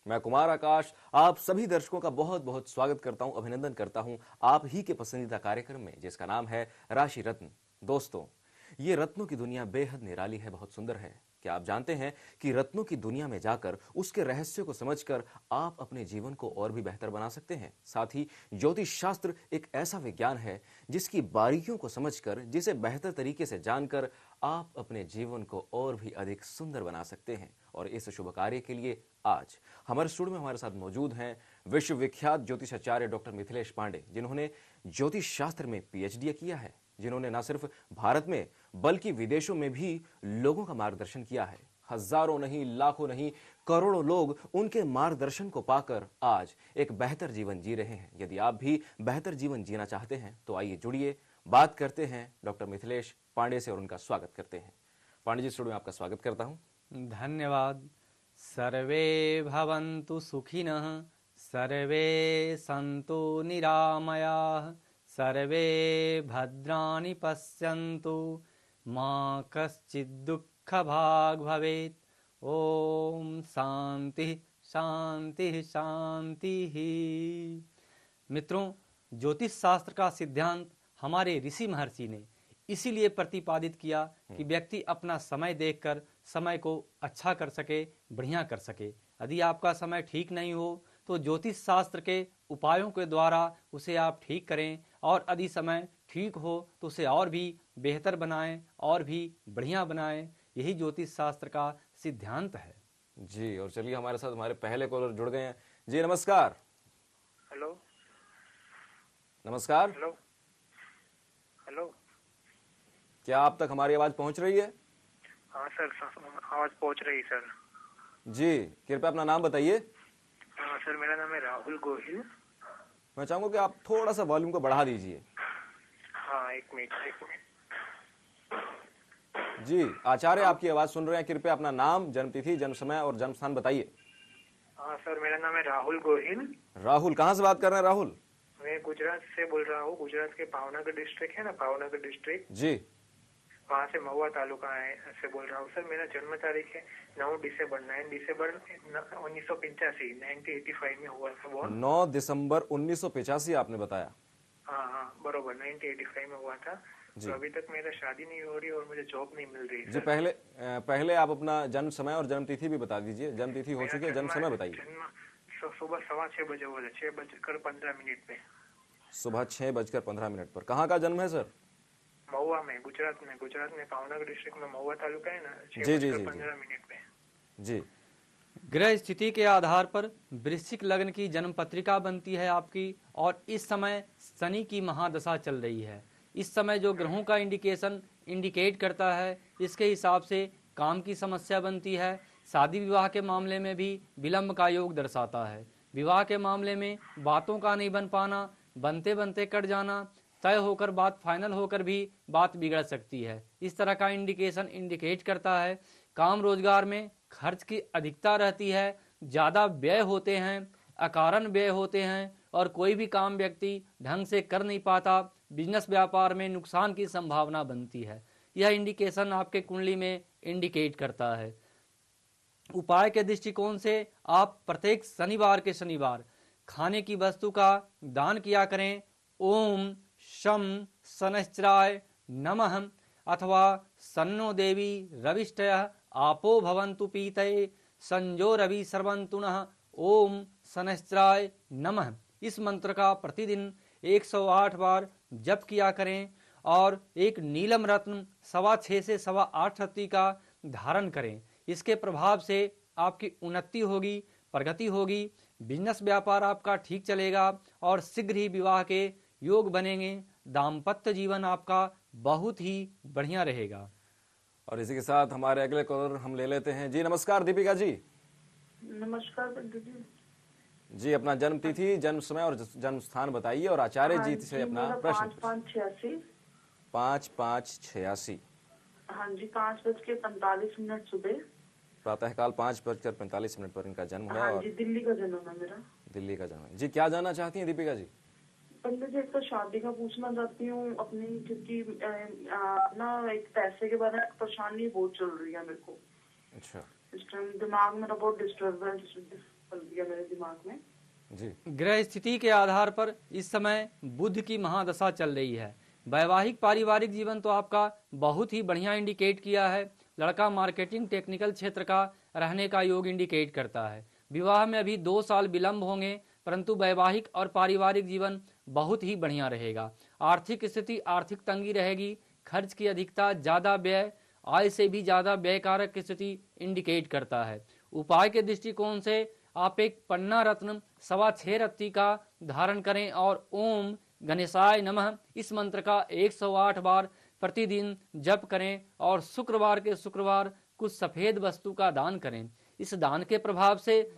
मैं कुमार आकाश आप सभी दर्शकों का बहुत बहुत स्वागत करता हूं, अभिनंदन करता हूं आप ही के पसंदीदा कार्यक्रम में जिसका नाम है राशि रत्न। दोस्तों, ये रत्नों की दुनिया बेहद निराली है, बहुत सुंदर है। क्या आप जानते हैं कि रत्नों की दुनिया में जाकर उसके रहस्य को समझकर आप अपने जीवन को और भी बेहतर बना सकते हैं। साथ ही ज्योतिष शास्त्र एक ऐसा विज्ञान है जिसकी बारीकियों को समझकर, जिसे बेहतर तरीके से जानकर आप अपने जीवन को और भी अधिक सुंदर बना सकते हैं। और इस शुभ कार्य के लिए आज हमारे स्टूडियो में हमारे साथ मौजूद हैं विश्वविख्यात ज्योतिषाचार्य डॉक्टर मिथिलेश पांडे, जिन्होंने ज्योतिष शास्त्र में पीएचडी किया है, जिन्होंने न सिर्फ भारत में बल्कि विदेशों में भी लोगों का मार्गदर्शन किया है। हजारों नहीं, लाखों नहीं, करोड़ों लोग उनके मार्गदर्शन को पाकर आज एक बेहतर जीवन जी रहे हैं। यदि आप भी बेहतर जीवन जीना चाहते हैं तो आइए जुड़िए, बात करते हैं डॉक्टर मिथिलेश पांडे से और उनका स्वागत करते हैं। पांडे जी, स्टूडियो में आपका स्वागत करता हूं। धन्यवाद। सर्वे भवन्तु सुखिनः, सर्वे सन्तु निरामयाः, सर्वे भद्राणि पश्यन्तु, मा कश्चित् दुःखभाग् भवेत्। ओम शांति शांति शांति। मित्रों, ज्योतिष शास्त्र का सिद्धांत हमारे ऋषि महर्षि ने इसीलिए प्रतिपादित किया कि व्यक्ति अपना समय देखकर समय को अच्छा कर सके, बढ़िया कर सके। यदि आपका समय ठीक नहीं हो तो ज्योतिष शास्त्र के उपायों के द्वारा उसे आप ठीक करें, और यदि समय ठीक हो तो उसे और भी बेहतर बनाएं और भी बढ़िया बनाएं। यही ज्योतिष शास्त्र का सिद्धांत है जी। और चलिए, हमारे साथ हमारे पहले कॉलर जुड़ गए हैं। जी नमस्कार। हेलो। नमस्कार। हेलो। हेलो। क्या आप तक हमारी आवाज पहुंच रही है? हाँ सर, आवाज पहुंच रही सर। जी, कृपया अपना नाम बताइए। हाँ सर, मेरा नाम है राहुल गोहिल। मैं चाहूंगा कि आप थोड़ा सा वॉल्यूम को बढ़ा दीजिए। हाँ, एक मिनट। जी, आचार्य आपकी आवाज सुन रहे हैं। कृपया अपना नाम, जन्मतिथि, जन्म समय और जन्म स्थान बताइए। हाँ सर, मेरा नाम है राहुल गोहिल। राहुल, कहाँ से बात कर रहे हैं राहुल? मैं गुजरात से बोल रहा हूँ। गुजरात के भावनगर डिस्ट्रिक्ट है ना, भावनगर डिस्ट्रिक्ट, जी, वहाँ से महुआ तालुका है से बोल रहा हूँ सर। मेरा जन्म तारीख है 9 दिसंबर 1985 1985 में हुआ था बोर्न। 9 दिसंबर 1985 आपने बताया? हाँ, बरोबर 1985 में हुआ था। तो अभी तक मेरा शादी नहीं हो रही और मुझे जॉब नहीं मिल रही जी। पहले आप अपना जन्म समय और जन्म तिथि भी बता दीजिए। जन्म तिथि हो चुकी है, जन्म समय बताइए। सुबह 6:15 बजे हुआ था, 6:15 पे। सुबह 6:15 पर। कहाँ का जन्म है सर? महुआ में, गुजरात में भावनगर डिस्ट्रिक्ट में महुआ तालुका है ना। जी जी जी 6:15 पे। जी। ग्रह स्थिति के आधार पर वृश्चिक लग्न की जन्म पत्रिका बनती है आपकी, और इस समय शनि की महादशा चल रही है। इस समय जो ग्रहों का इंडिकेट करता है, इसके हिसाब से काम की समस्या बनती है। शादी विवाह के मामले में भी विलंब का योग दर्शाता है। विवाह के मामले में बातों का नहीं बन पाना, बनते बनते कट जाना, तय होकर बात फाइनल होकर भी बात बिगड़ सकती है। इस तरह का इंडिकेट करता है। काम रोजगार में खर्च की अधिकता रहती है, ज़्यादा व्यय होते हैं, अकारण व्यय होते हैं, और कोई भी काम व्यक्ति ढंग से कर नहीं पाता। बिजनेस व्यापार में नुकसान की संभावना बनती है। यह इंडिकेशन आपके कुंडली में इंडिकेट करता है। उपाय के दृष्टिकोण से आप प्रत्येक शनिवार खाने की वस्तु का दान किया करें। ओम शम शनैश्चराय नमः, अथवा सन्नो देवी रविष्टयः आपो भवन्तु पीतये संजो रवि सर्वन्तु नः, ओम शनैश्चराय नमः। इस मंत्र का प्रतिदिन 108 बार जप किया करें, और एक नीलम रत्न 6.25 से 8.25 रत्ती का धारण करें। इसके प्रभाव से आपकी उन्नति होगी, प्रगति होगी, बिजनेस व्यापार आपका ठीक चलेगा, और शीघ्र ही विवाह के योग बनेंगे। दाम्पत्य जीवन आपका बहुत ही बढ़िया रहेगा। और इसी के साथ हमारे अगले कॉलर हम ले लेते हैं। जी नमस्कार दीपिका जी। नमस्कार दीदी जी, अपना जन्म तिथि, जन्म समय और जन्म स्थान बताइए, और आचार्य जी से अपना प्रश्न। 5/5/86। 5/5/86। हाँ जी, 5:45 सुबह। प्रातःकाल 5:45 पर इनका जन्म हुआ। हाँ जी, दिल्ली का जन्म है मेरा। दिल्ली का जन्म है जी। क्या जानना चाहती हैं दीपिका जी? पंडित जी, एक तो शादी का पूछना चाहती हूँ अपनी, क्योंकि ना एक पैसे के बारे में परेशानी बहुत चल रही है मेरे को। अच्छा। इस टाइम दिमाग मेरा बहुत डिस्टर्ब है। गया मेरे दिमाग में। जी ग्रह स्थिति के आधार पर इस समय बुध की महादशा चल रही है। वैवाहिक पारिवारिक जीवन तो आपका बहुत ही बढ़िया इंडिकेट किया है। लड़का मार्केटिंग टेक्निकल क्षेत्र का रहने का योग इंडिकेट करता है। विवाह में अभी 2 साल विलंब होंगे, परंतु वैवाहिक और पारिवारिक जीवन बहुत ही बढ़िया रहेगा। आर्थिक स्थिति आर्थिक तंगी रहेगी, खर्च की अधिकता, ज़्यादा व्यय, आय से भी ज़्यादा व्ययकारक की स्थिति इंडिकेट करता है। उपाय के दृष्टिकोण से आप एक पन्ना रत्न 6.25 रत्ती का धारण करें और ओम गणेशाय नमः इस मंत्र का 108 बार प्रतिदिन जप करें और शुक्रवार के शुक्रवार कुछ सफेद वस्तु का दान करें। इस दान के प्रभाव से,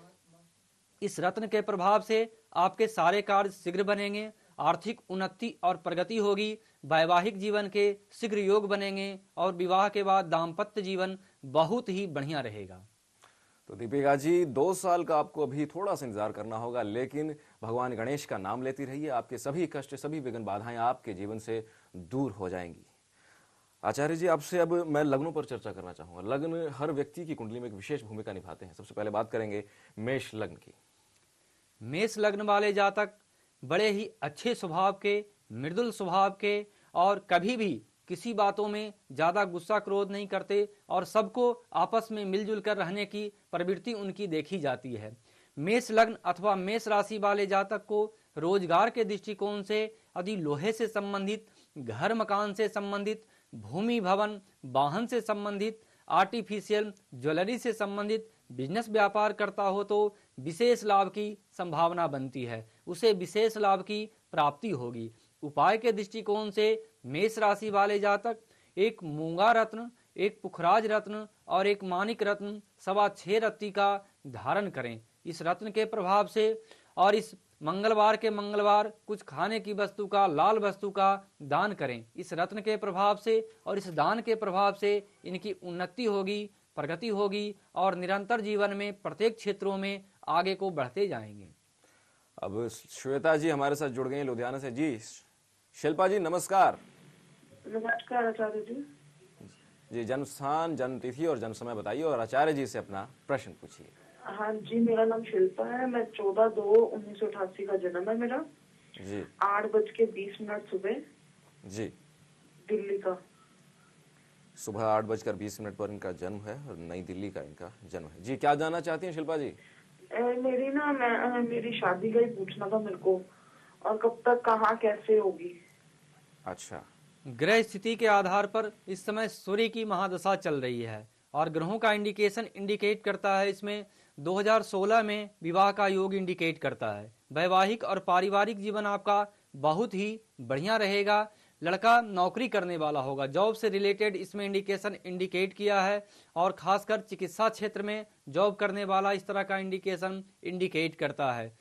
इस रत्न के प्रभाव से आपके सारे कार्य शीघ्र बनेंगे, आर्थिक उन्नति और प्रगति होगी, वैवाहिक जीवन के शीघ्र योग बनेंगे और विवाह के बाद दाम्पत्य जीवन बहुत ही बढ़िया रहेगा। तो दीपिका जी 2 साल का आपको अभी थोड़ा सा इंतजार करना होगा, लेकिन भगवान गणेश का नाम लेती रहिए, आपके सभी कष्ट, सभी विघ्न बाधाएं आपके जीवन से दूर हो जाएंगी। आचार्य जी, आपसे अब मैं लग्नों पर चर्चा करना चाहूंगा। लग्न हर व्यक्ति की कुंडली में एक विशेष भूमिका निभाते हैं। सबसे पहले बात करेंगे मेष लग्न की। मेष लग्न वाले जातक बड़े ही अच्छे स्वभाव के, मृदुल स्वभाव के और कभी भी किसी बातों में ज़्यादा गुस्सा क्रोध नहीं करते और सबको आपस में मिलजुल कर रहने की प्रवृत्ति उनकी देखी जाती है। मेष लग्न अथवा मेष राशि वाले जातक को रोजगार के दृष्टिकोण से यदि लोहे से संबंधित, घर मकान से संबंधित, भूमि भवन वाहन से संबंधित, आर्टिफिशियल ज्वेलरी से संबंधित बिजनेस व्यापार करता हो तो विशेष लाभ की संभावना बनती है, उसे विशेष लाभ की प्राप्ति होगी। उपाय के दृष्टिकोण से मेष राशि वाले जातक एक मूंगा रत्न, एक पुखराज रत्न और एक मानिक रत्न 6.25 रत्ती का धारण करें। इस रत्न के प्रभाव से और इस मंगलवार के मंगलवार कुछ खाने की वस्तु का, लाल वस्तु का दान करें। इस रत्न के प्रभाव से और इस दान के प्रभाव से इनकी उन्नति होगी, प्रगति होगी और निरंतर जीवन में प्रत्येक क्षेत्रों में आगे को बढ़ते जाएंगे। अब श्वेता जी हमारे साथ जुड़ गए हैं लुधियाना से। जी शिल्पा जी नमस्कार। नमस्कार आचार्य जी। जी जन्म स्थान, जन्म तिथि और जन्म समय बताइए और आचार्य जी से अपना प्रश्न पूछिए। हाँ जी, मेरा नाम शिल्पा है। मैं 14/2/1988 का जन्म है मेरा। जी 8:20 सुबह जी दिल्ली का। सुबह 8:20 पर इनका जन्म है और नई दिल्ली का इनका जन्म है। जी क्या जानना चाहती हैं शिल्पा जी? मेरी शादी का ही पूछना था मेरे को, और कब तक, कहाँ, कैसे होगी। अच्छा, ग्रह स्थिति के आधार पर इस समय सूर्य की महादशा चल रही है और ग्रहों का इंडिकेशन इंडिकेट करता है इसमें 2016 में विवाह का योग इंडिकेट करता है। वैवाहिक और पारिवारिक जीवन आपका बहुत ही बढ़िया रहेगा। लड़का नौकरी करने वाला होगा, जॉब से रिलेटेड इसमें इंडिकेशन इंडिकेट किया है और खासकर चिकित्सा क्षेत्र में जॉब करने वाला इस तरह का इंडिकेशन इंडिकेट करता है।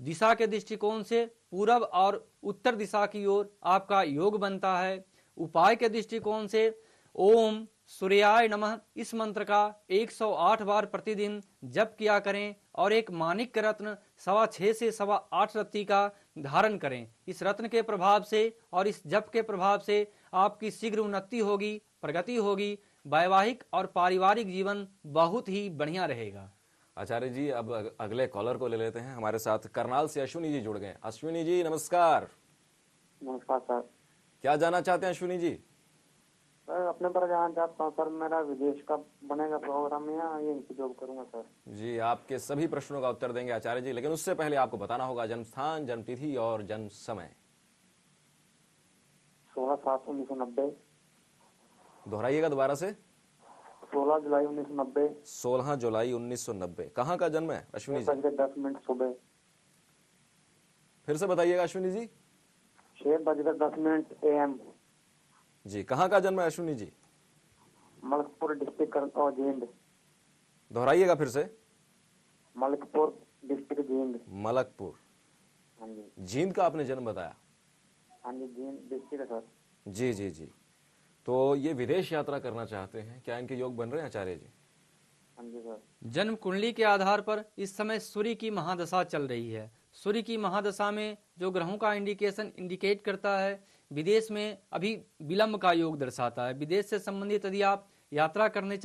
दिशा के दृष्टिकोण से पूरब और उत्तर दिशा की ओर आपका योग बनता है। उपाय के दृष्टिकोण से ओम सूर्याय नमः इस मंत्र का 108 बार प्रतिदिन जप किया करें और एक मानिक रत्न 6.25 से 8.25 रत्ती का धारण करें। इस रत्न के प्रभाव से और इस जप के प्रभाव से आपकी शीघ्र उन्नति होगी, प्रगति होगी, वैवाहिक और पारिवारिक जीवन बहुत ही बढ़िया रहेगा। आचार्य जी अब अगले कॉलर को ले लेते हैं। हमारे साथ करनाल से अश्विनी जी जुड़ गए। अश्विनी जी नमस्कार। नमस्कार सर। क्या जानना चाहते हैं अश्विनी जी? सर अपने पर जानना चाहता हूँ सर, मेरा विदेश का बनेगा प्रोग्राम या यहीं जॉब करूंगा सर? जी आपके सभी प्रश्नों का उत्तर देंगे आचार्य जी, लेकिन उससे पहले आपको बताना होगा जन्म स्थान, जन्म तिथि और जन्म समय। 16/7/1990। दोहराइएगा दोबारा से। 16 जुलाई 1990। 16 जुलाई 1990। कहाँ का जन्म है अश्विनी जी? 6:10 सुबह। फिर से बताइएगा अश्विनी जी। 6:10 AM। जी कहाँ का जन्म है अश्विनी जी? मलकपुर डिस्ट्रिक्ट और जींद। दोहराइएगा फिर से। मलकपुर डिस्ट्रिक्ट जींद। मलकपुर। हाँ जी। जींद का आपने जन्म बताया? हाँ जी जींद डिस्ट्रिक्ट सर। जी जी जी। तो ये विदेश यात्रा करना चाहते हैं, क्या इनके योग बन रहे हैं आचार्य जी? हाँ जी सर। जन्म कुंडली के आधार पर इस समय सूर्य की महादशा चल रही है। सूर्य की महादशा में जो ग्रहों का इंडिकेशन इंडिकेट करता है, विदेश में अभी विलंब का योग दर्शाता है। विदेश से संबंधित यदि आप यात्रा करना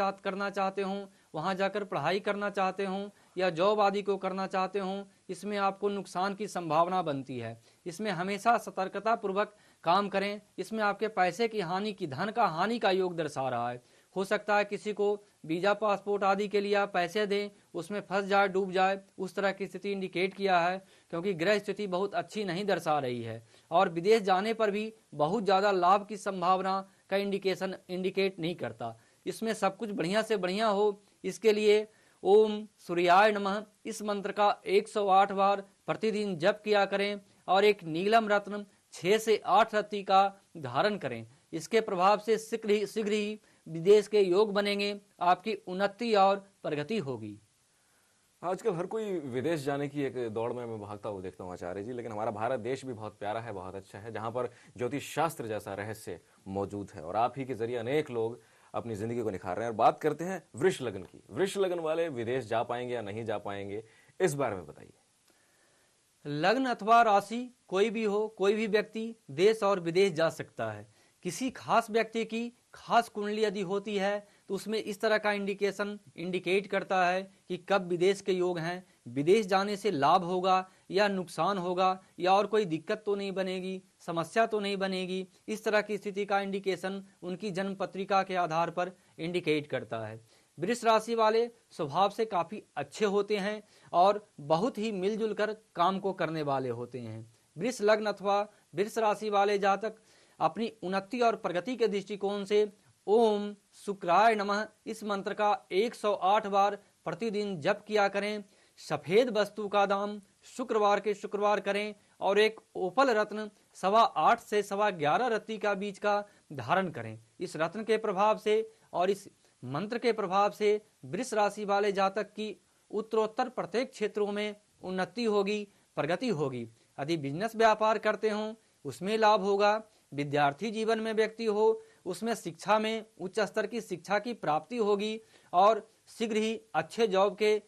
चाहते हो वहां जाकर पढ़ाई करना चाहते हों या जॉब आदि को करना चाहते हों, इसमें आपको नुकसान की संभावना बनती है। इसमें हमेशा सतर्कता पूर्वक काम करें। इसमें आपके पैसे की हानि की, धन का हानि का योग दर्शा रहा है। हो सकता है किसी को वीजा पासपोर्ट आदि के लिए आप पैसे दें, उसमें फंस जाए, डूब जाए, उस तरह की स्थिति इंडिकेट किया है, क्योंकि ग्रह स्थिति बहुत अच्छी नहीं दर्शा रही है। और विदेश जाने पर भी बहुत ज़्यादा लाभ की संभावना का इंडिकेशन इंडिकेट नहीं करता। इसमें सब कुछ बढ़िया से बढ़िया हो, इसके लिए ओम सूर्याय नमः इस मंत्र का 108 बार प्रतिदिन जप किया करें और एक नीलम रत्न 6 से 8 रत्ती का धारण करें। इसके प्रभाव से शीघ्र ही विदेश के योग बनेंगे, आपकी उन्नति और प्रगति होगी। आजकल हर कोई विदेश जाने की एक दौड़ में मैं भागता हुआ देखता हूँ आचार्य जी, लेकिन हमारा भारत देश भी बहुत प्यारा है, बहुत अच्छा है, जहाँ पर ज्योतिष शास्त्र जैसा रहस्य मौजूद है और आप ही के जरिए अनेक लोग अपनी जिंदगी को निखार रहे हैं। और बात करते हैं वृष लगन की। वृष लगन वाले विदेश जा पाएंगे या नहीं जा पाएंगे, इस बारे में बताइए। लग्न अथवा राशि कोई भी हो, कोई भी व्यक्ति देश और विदेश जा सकता है। किसी खास व्यक्ति की खास कुंडली यदि होती है तो उसमें इस तरह का इंडिकेशन इंडिकेट करता है कि कब विदेश के योग हैं, विदेश जाने से लाभ होगा या नुकसान होगा या और कोई दिक्कत तो नहीं बनेगी, समस्या तो नहीं बनेगी। इस तरह की स्थिति का इंडिकेशन उनकी जन्म पत्रिका के आधार पर इंडिकेट करता है। वृष राशि वाले स्वभाव से काफ़ी अच्छे होते हैं और बहुत ही मिलजुल कर काम को करने वाले होते हैं। वृष लग्न अथवा वृष राशि वाले जातक अपनी उन्नति और प्रगति के दृष्टिकोण से ओम शुक्राय नमः इस मंत्र का 108 बार प्रतिदिन जप किया करें। सफेद वस्तु का दान शुक्रवार के शुक्रवार करें और एक ओपल रत्न 8.25 से 11.25 रत्ती का बीच का धारण करें। इस रत्न के प्रभाव से और इस मंत्र के प्रभाव से वृष राशि वाले जातक की उत्तरोत्तर प्रत्येक क्षेत्रों में उन्नति होगी, प्रगति होगी। यदि बिजनेस व्यापार करते हों उसमें लाभ होगा। विद्यार्थी जीवन में व्यक्ति हो उसमें शिक्षा में उच्च स्तर की शिक्षा की प्राप्ति होगी और शीघ्र ही अच्छे जॉब के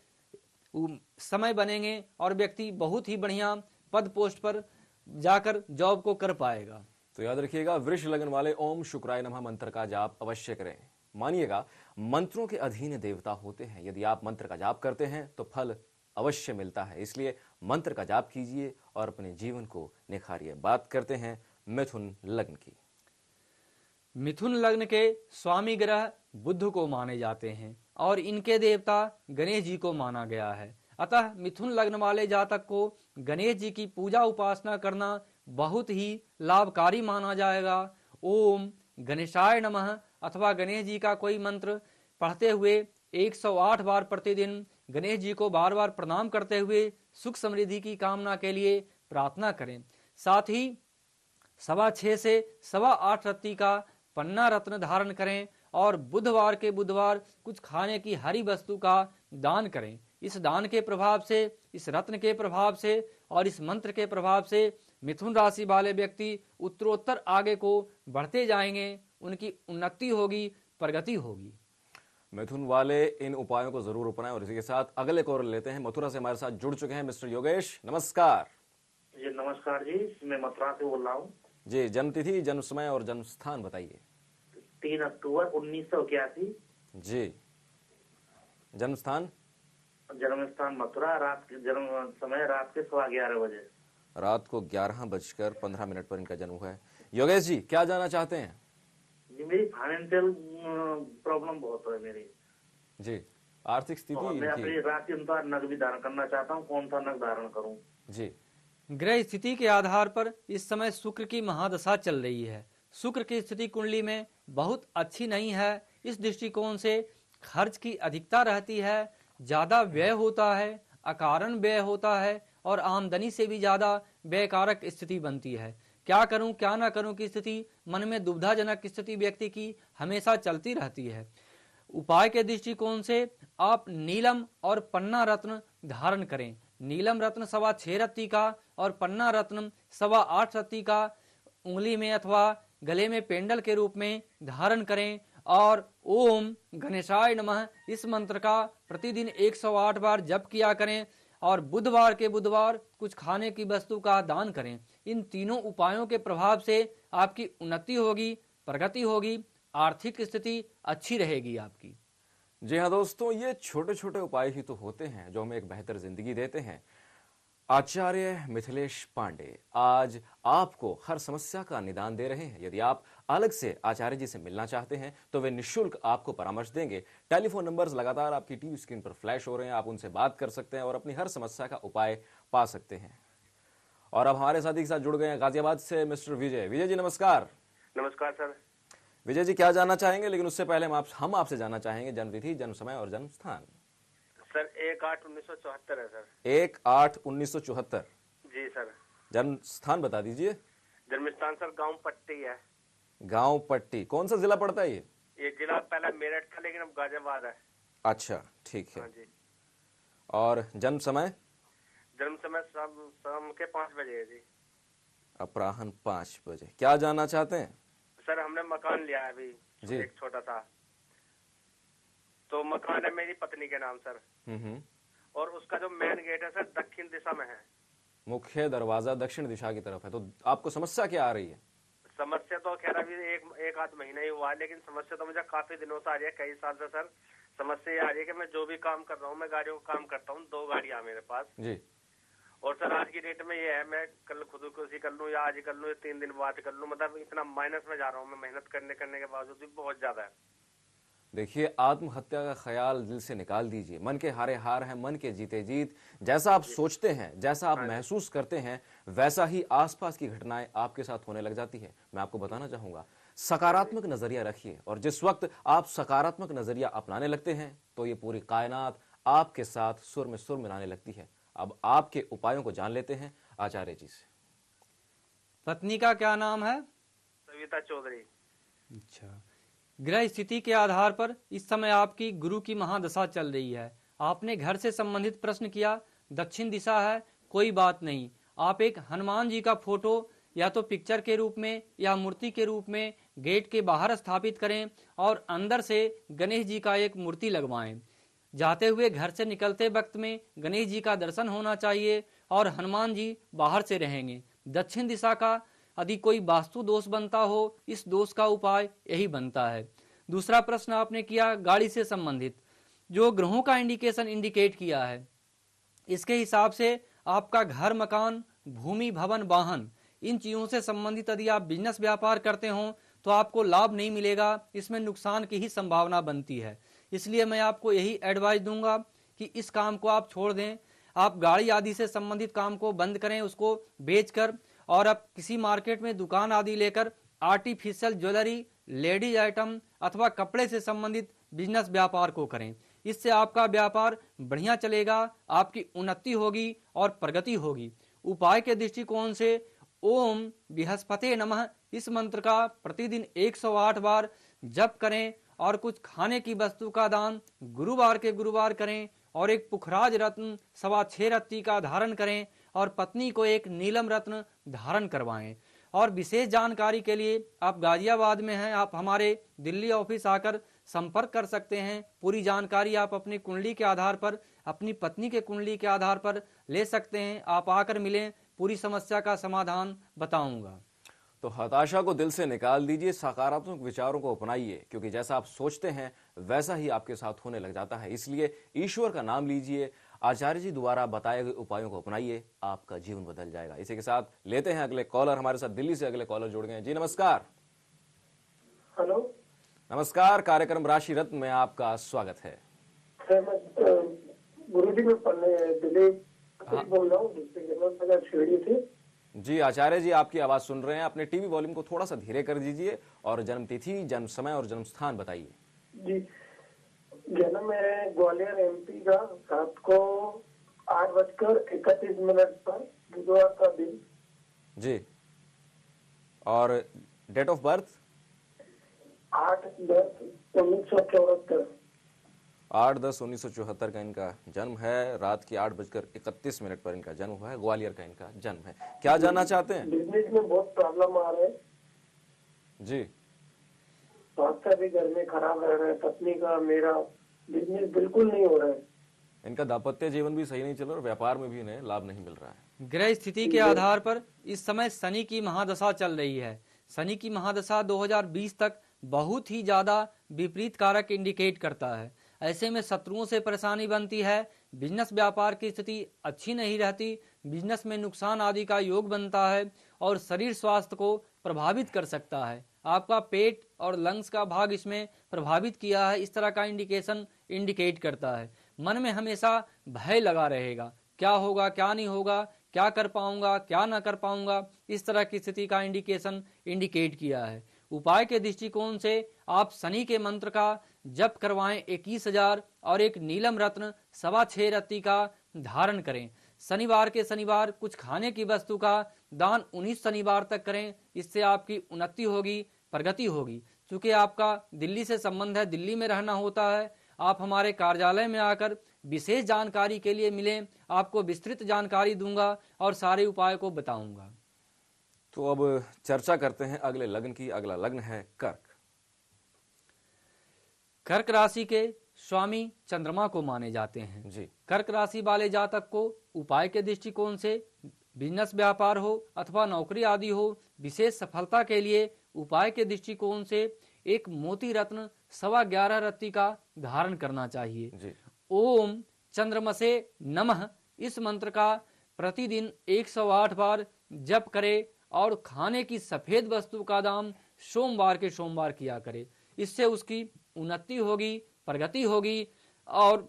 समय बनेंगे और व्यक्ति बहुत ही बढ़िया पद पोस्ट पर जाकर जॉब को कर पाएगा। तो याद रखिएगा, वृष लगन वाले ओम शुक्राय नमः मंत्र का जाप अवश्य करें। मानिएगा, मंत्रों के अधीन देवता होते हैं। यदि आप मंत्र का जाप करते हैं तो फल अवश्य मिलता है, इसलिए मंत्र का जाप कीजिए और अपने जीवन को निखारिए। बात करते हैं मिथुन लग्न की। मिथुन लग्न के स्वामी ग्रह बुध को माने जाते हैं और इनके देवता गणेश जी को माना गया है। अतः मिथुन लग्न वाले जातक को गणेश जी की पूजा उपासना करना बहुत ही लाभकारी माना जाएगा। ओम गणेशाय नमः अथवा गणेश जी का कोई मंत्र पढ़ते हुए 108 बार प्रतिदिन गणेश जी को बार बार प्रणाम करते हुए सुख समृद्धि की कामना के लिए प्रार्थना करें। साथ ही 6.25 से 8.25 रत्ती का पन्ना रत्न धारण करें और बुधवार के बुधवार कुछ खाने की हरी वस्तु का दान करें। इस दान के प्रभाव से, इस रत्न के प्रभाव से और इस मंत्र के प्रभाव से मिथुन राशि वाले व्यक्ति उत्तरोत्तर आगे को बढ़ते जाएंगे, उनकी उन्नति होगी, प्रगति होगी। मिथुन वाले इन उपायों को जरूर अपनाएं। और इसी के साथ अगले कॉल लेते हैं। मथुरा से हमारे साथ जुड़ चुके हैं मिस्टर योगेश। नमस्कार जी। नमस्कार जी, मैं मथुरा से बोल रहा हूँ जी। जन्म तिथि, जन्म समय और जन्म स्थान बताइए। 3 अक्टूबर 1981। जी। जन्म स्थान? जन्म स्थान मथुरा। जन्म समय रात के 11:15 बजे। रात को 11:15 पर इनका जन्म हुआ है। योगेश जी, क्या जानना चाहते हैं? जी, मेरी फाइनेंशियल प्रॉब्लम बहुत है मेरी जी। आर्थिक स्थिति मैं अपनी राशि अनुसार नग भी धारण करना चाहता हूँ, कौन सा नग धारण करूँ? जी। ग्रह स्थिति के आधार पर इस समय शुक्र की महादशा चल रही है। शुक्र की स्थिति कुंडली में बहुत अच्छी नहीं है। इस दृष्टिकोण से खर्च की अधिकता रहती है, ज्यादा व्यय होता है, अकारण व्यय होता है और आमदनी से भी ज्यादा व्ययकारक स्थिति बनती है। क्या करूं क्या ना करूं की स्थिति, मन में दुविधाजनक स्थिति व्यक्ति की हमेशा चलती रहती है। उपाय के दृष्टिकोण से आप नीलम और पन्ना रत्न धारण करें। नीलम रत्न 6.25 रत्ती का और पन्ना रत्न 8.25 रत्ती का उंगली में अथवा गले में पेंडल के रूप में धारण करें और ओम गणेशाय नमः इस मंत्र का प्रतिदिन 108 बार जप किया करें और बुधवार के बुधवार कुछ खाने की वस्तु का दान करें। इन तीनों उपायों के प्रभाव से आपकी उन्नति होगी, प्रगति होगी, आर्थिक स्थिति अच्छी रहेगी आपकी। जी हाँ दोस्तों, ये छोटे छोटे उपाय ही तो होते हैं जो हमें एक बेहतर जिंदगी देते हैं। आचार्य मिथिलेश पांडे आज आपको हर समस्या का निदान दे रहे हैं। यदि आप अलग से आचार्य जी से मिलना चाहते हैं तो वे निःशुल्क आपको परामर्श देंगे। टेलीफोन नंबर्स लगातार आपकी टीवी स्क्रीन पर फ्लैश हो रहे हैं, आप उनसे बात कर सकते हैं और अपनी हर समस्या का उपाय पा सकते हैं। और अब हमारे साथी के साथ जुड़ गए हैं गाजियाबाद से मिस्टर विजय। विजय जी नमस्कार। नमस्कार सर। विजय जी क्या जानना चाहेंगे, लेकिन उससे पहले हम आपसे जानना चाहेंगे जन्मतिथि, जन्म समय और जन्म स्थान। सर 1/8/1974 है सर। 1/8/1974। जी सर। जन्म स्थान बता दीजिए। जन्म स्थान सर गांव पट्टी है। गांव पट्टी कौन सा जिला पड़ता है ये जिला पहले मेरठ था लेकिन अब गाजियाबाद है। अच्छा ठीक है। हाँ जी। और जन्म समय? जन्म समय शाम के 5 बजे है जी। अपराह्न 5 बजे। क्या जानना चाहते हैं? सर हमने मकान लिया है अभी जी। एक छोटा सा, तो मकान है मेरी पत्नी के नाम सर। और उसका जो मेन गेट है सर दक्षिण दिशा में है। मुख्य दरवाजा दक्षिण दिशा की तरफ है। तो आपको समस्या क्या आ रही है? समस्या तो खैर अभी एक आध महीना ही हुआ है, लेकिन समस्या तो मुझे काफी दिनों से आ रही है, कई साल से सर। समस्या ये आ रही है कि मैं जो भी काम कर रहा हूँ, मैं गाड़ियों का काम करता हूँ, 2 गाड़ियां मेरे पास जी। और सर आज की डेट में ये है, मैं कल खुदकुशी कर लूँ या आज कर लूँ, 3 दिन बाद कर लूँ, मतलब इतना माइनस में जा रहा हूँ मैं, मेहनत करने के बावजूद भी बहुत ज्यादा है। देखिए, आत्महत्या का ख्याल दिल से निकाल दीजिए। मन के हारे हार है, मन के जीते जीत। जैसा आप सोचते हैं, जैसा आप महसूस करते हैं, वैसा ही आसपास की घटनाएं आपके साथ होने लग जाती है। मैं आपको बताना चाहूंगा, सकारात्मक नजरिया रखिए और जिस वक्त आप सकारात्मक नजरिया अपनाने लगते हैं तो ये पूरी कायनात आपके साथ सुर में सुर मिलाने लगती है। अब आपके उपायों को जान लेते हैं आचार्य जी से। पत्नी का क्या नाम है? सविता चौधरी। अच्छा। ग्रह स्थिति के आधार पर इस समय आपकी गुरु की महादशा चल रही है। आपने घर से संबंधित प्रश्न किया, दक्षिण दिशा है, कोई बात नहीं। आप एक हनुमान जी का फोटो या तो पिक्चर के रूप में या मूर्ति के रूप में गेट के बाहर स्थापित करें और अंदर से गणेश जी का एक मूर्ति लगवाएं। जाते हुए घर से निकलते वक्त में गणेश जी का दर्शन होना चाहिए और हनुमान जी बाहर से रहेंगे। दक्षिण दिशा का यदि कोई वास्तु दोष बनता हो, इस दोष का उपाय यही बनता है। दूसरा प्रश्न आपने किया गाड़ी से संबंधित, जो ग्रहों का इंडिकेशन इंडिकेट किया है, इसके हिसाब से आपका घर, मकान, भूमि, भवन, वाहन, इन चीजों से संबंधित यदि आप बिजनेस व्यापार करते हो तो आपको लाभ नहीं मिलेगा, इसमें नुकसान की ही संभावना बनती है। इसलिए मैं आपको यही एडवाइस दूंगा कि इस काम को आप छोड़ दें। आप गाड़ी आदि से संबंधित काम को बंद करें, उसको बेचकर, और आप किसी मार्केट में दुकान आदि लेकर आर्टिफिशियल ज्वेलरी, लेडीज आइटम अथवा कपड़े से संबंधित बिजनेस व्यापार को करें। इससे आपका व्यापार बढ़िया चलेगा, आपकी उन्नति होगी और प्रगति होगी। उपाय के दृष्टिकोण से ओम बृहस्पति नमः इस मंत्र का प्रतिदिन 108 बार जप करें और कुछ खाने की वस्तु का दान गुरुवार के गुरुवार करें और एक पुखराज रत्न 6.25 रत्ती का धारण करें और पत्नी को एक नीलम रत्न धारण करवाएं। और विशेष जानकारी के लिए आप गाजियाबाद में हैं, आप हमारे दिल्ली ऑफिस आकर संपर्क कर सकते हैं। पूरी जानकारी आप अपनी कुंडली के आधार पर, अपनी पत्नी के कुंडली के आधार पर ले सकते हैं। आप आकर मिलें, पूरी समस्या का समाधान बताऊंगा। तो हताशा को दिल से निकाल दीजिए, सकारात्मक विचारों को अपनाइए, क्योंकि जैसा आप सोचते हैं वैसा ही आपके साथ होने लग जाता है। इसलिए ईश्वर का नाम लीजिए, आचार्य जी द्वारा बताए गए उपायों को अपनाइए, आपका जीवन बदल जाएगा। इसी के साथ लेते हैं अगले कॉलर। हमारे साथ दिल्ली से अगले कॉलर जुड़ गए हैं। जी नमस्कार। हेलो नमस्कार, कार्यक्रम राशि रत्न में आपका स्वागत है। सर, मैं गुरुजी में पढ़ने दिल्ली बोल रहा हूँ, शिरडी से। जी आचार्य जी, आपकी आवाज सुन रहे हैं। अपने टीवी वॉल्यूम को थोड़ा सा धीरे कर दीजिए और जन्म तिथि, जन्म समय और जन्म स्थान बताइए। जी, जन्म है ग्वालियर एमपी का, रात को 8:31 पर, बुधवार का दिन। जी, और डेट ऑफ बर्थ? 8/10/1974। 8/10/1974 का इनका जन्म है। रात की 8:31 पर इनका जन्म हुआ है। ग्वालियर का इनका जन्म है। क्या जानना चाहते हैं? बिजनेस में बहुत प्रॉब्लम आ रहा है जी। स्वास्थ्य भी घर में खराब रह रहा है, पत्नी का, मेरा बिजनेस बिल्कुल नहीं हो रहा है। इनका दाम्पत्य जीवन भी सही नहीं चल रहा और व्यापार में भी इन्हें लाभ नहीं मिल रहा है। ग्रह स्थिति के आधार पर इस समय शनि की महादशा चल रही है। शनि की महादशा 2020 तक बहुत ही ज्यादा विपरीत कारक इंडिकेट करता है। ऐसे में शत्रुओं से परेशानी बनती है, बिजनेस व्यापार की स्थिति अच्छी नहीं रहती, बिजनेस में नुकसान आदि का योग बनता है और शरीर स्वास्थ्य को प्रभावित कर सकता है। आपका पेट और लंग्स का भाग इसमें प्रभावित किया है, इस तरह का इंडिकेशन इंडिकेट करता है। मन में हमेशा भय लगा रहेगा, क्या होगा क्या नहीं होगा, क्या कर पाऊंगा क्या ना कर पाऊंगा, इस तरह की स्थिति का इंडिकेशन इंडिकेट किया है। उपाय के दृष्टिकोण से आप शनि के मंत्र का जप करवाएं 21,000 और एक नीलम रत्न 6.25 रत्ती का धारण करें। शनिवार के शनिवार कुछ खाने की वस्तु का दान 19 शनिवार तक करें, इससे आपकी उन्नति होगी, प्रगति होगी। चूंकि आपका दिल्ली से संबंध है, दिल्ली में रहना होता है, आप हमारे कार्यालय में आकर विशेष जानकारी के लिए मिलें, आपको विस्तृत जानकारी दूंगा और सारे उपाय को बताऊंगा। तो अब चर्चा करते हैं अगले लग्न की। अगला लग्न है कर्क। कर्क राशि के स्वामी चंद्रमा को माने जाते हैं जी। कर्क राशि वाले जातक को उपाय के दृष्टिकोण से बिजनेस व्यापार हो अथवा नौकरी आदि हो, विशेष सफलता के लिए उपाय के दृष्टिकोण से एक मोती रत्न 11.25 रत्ती का धारण करना चाहिए जी। ओम चंद्रमसे नमः इस मंत्र का प्रतिदिन 108 बार जप करे और खाने की सफेद वस्तु का दान सोमवार के सोमवार किया करे। इससे उसकी उन्नति होगी, प्रगति होगी और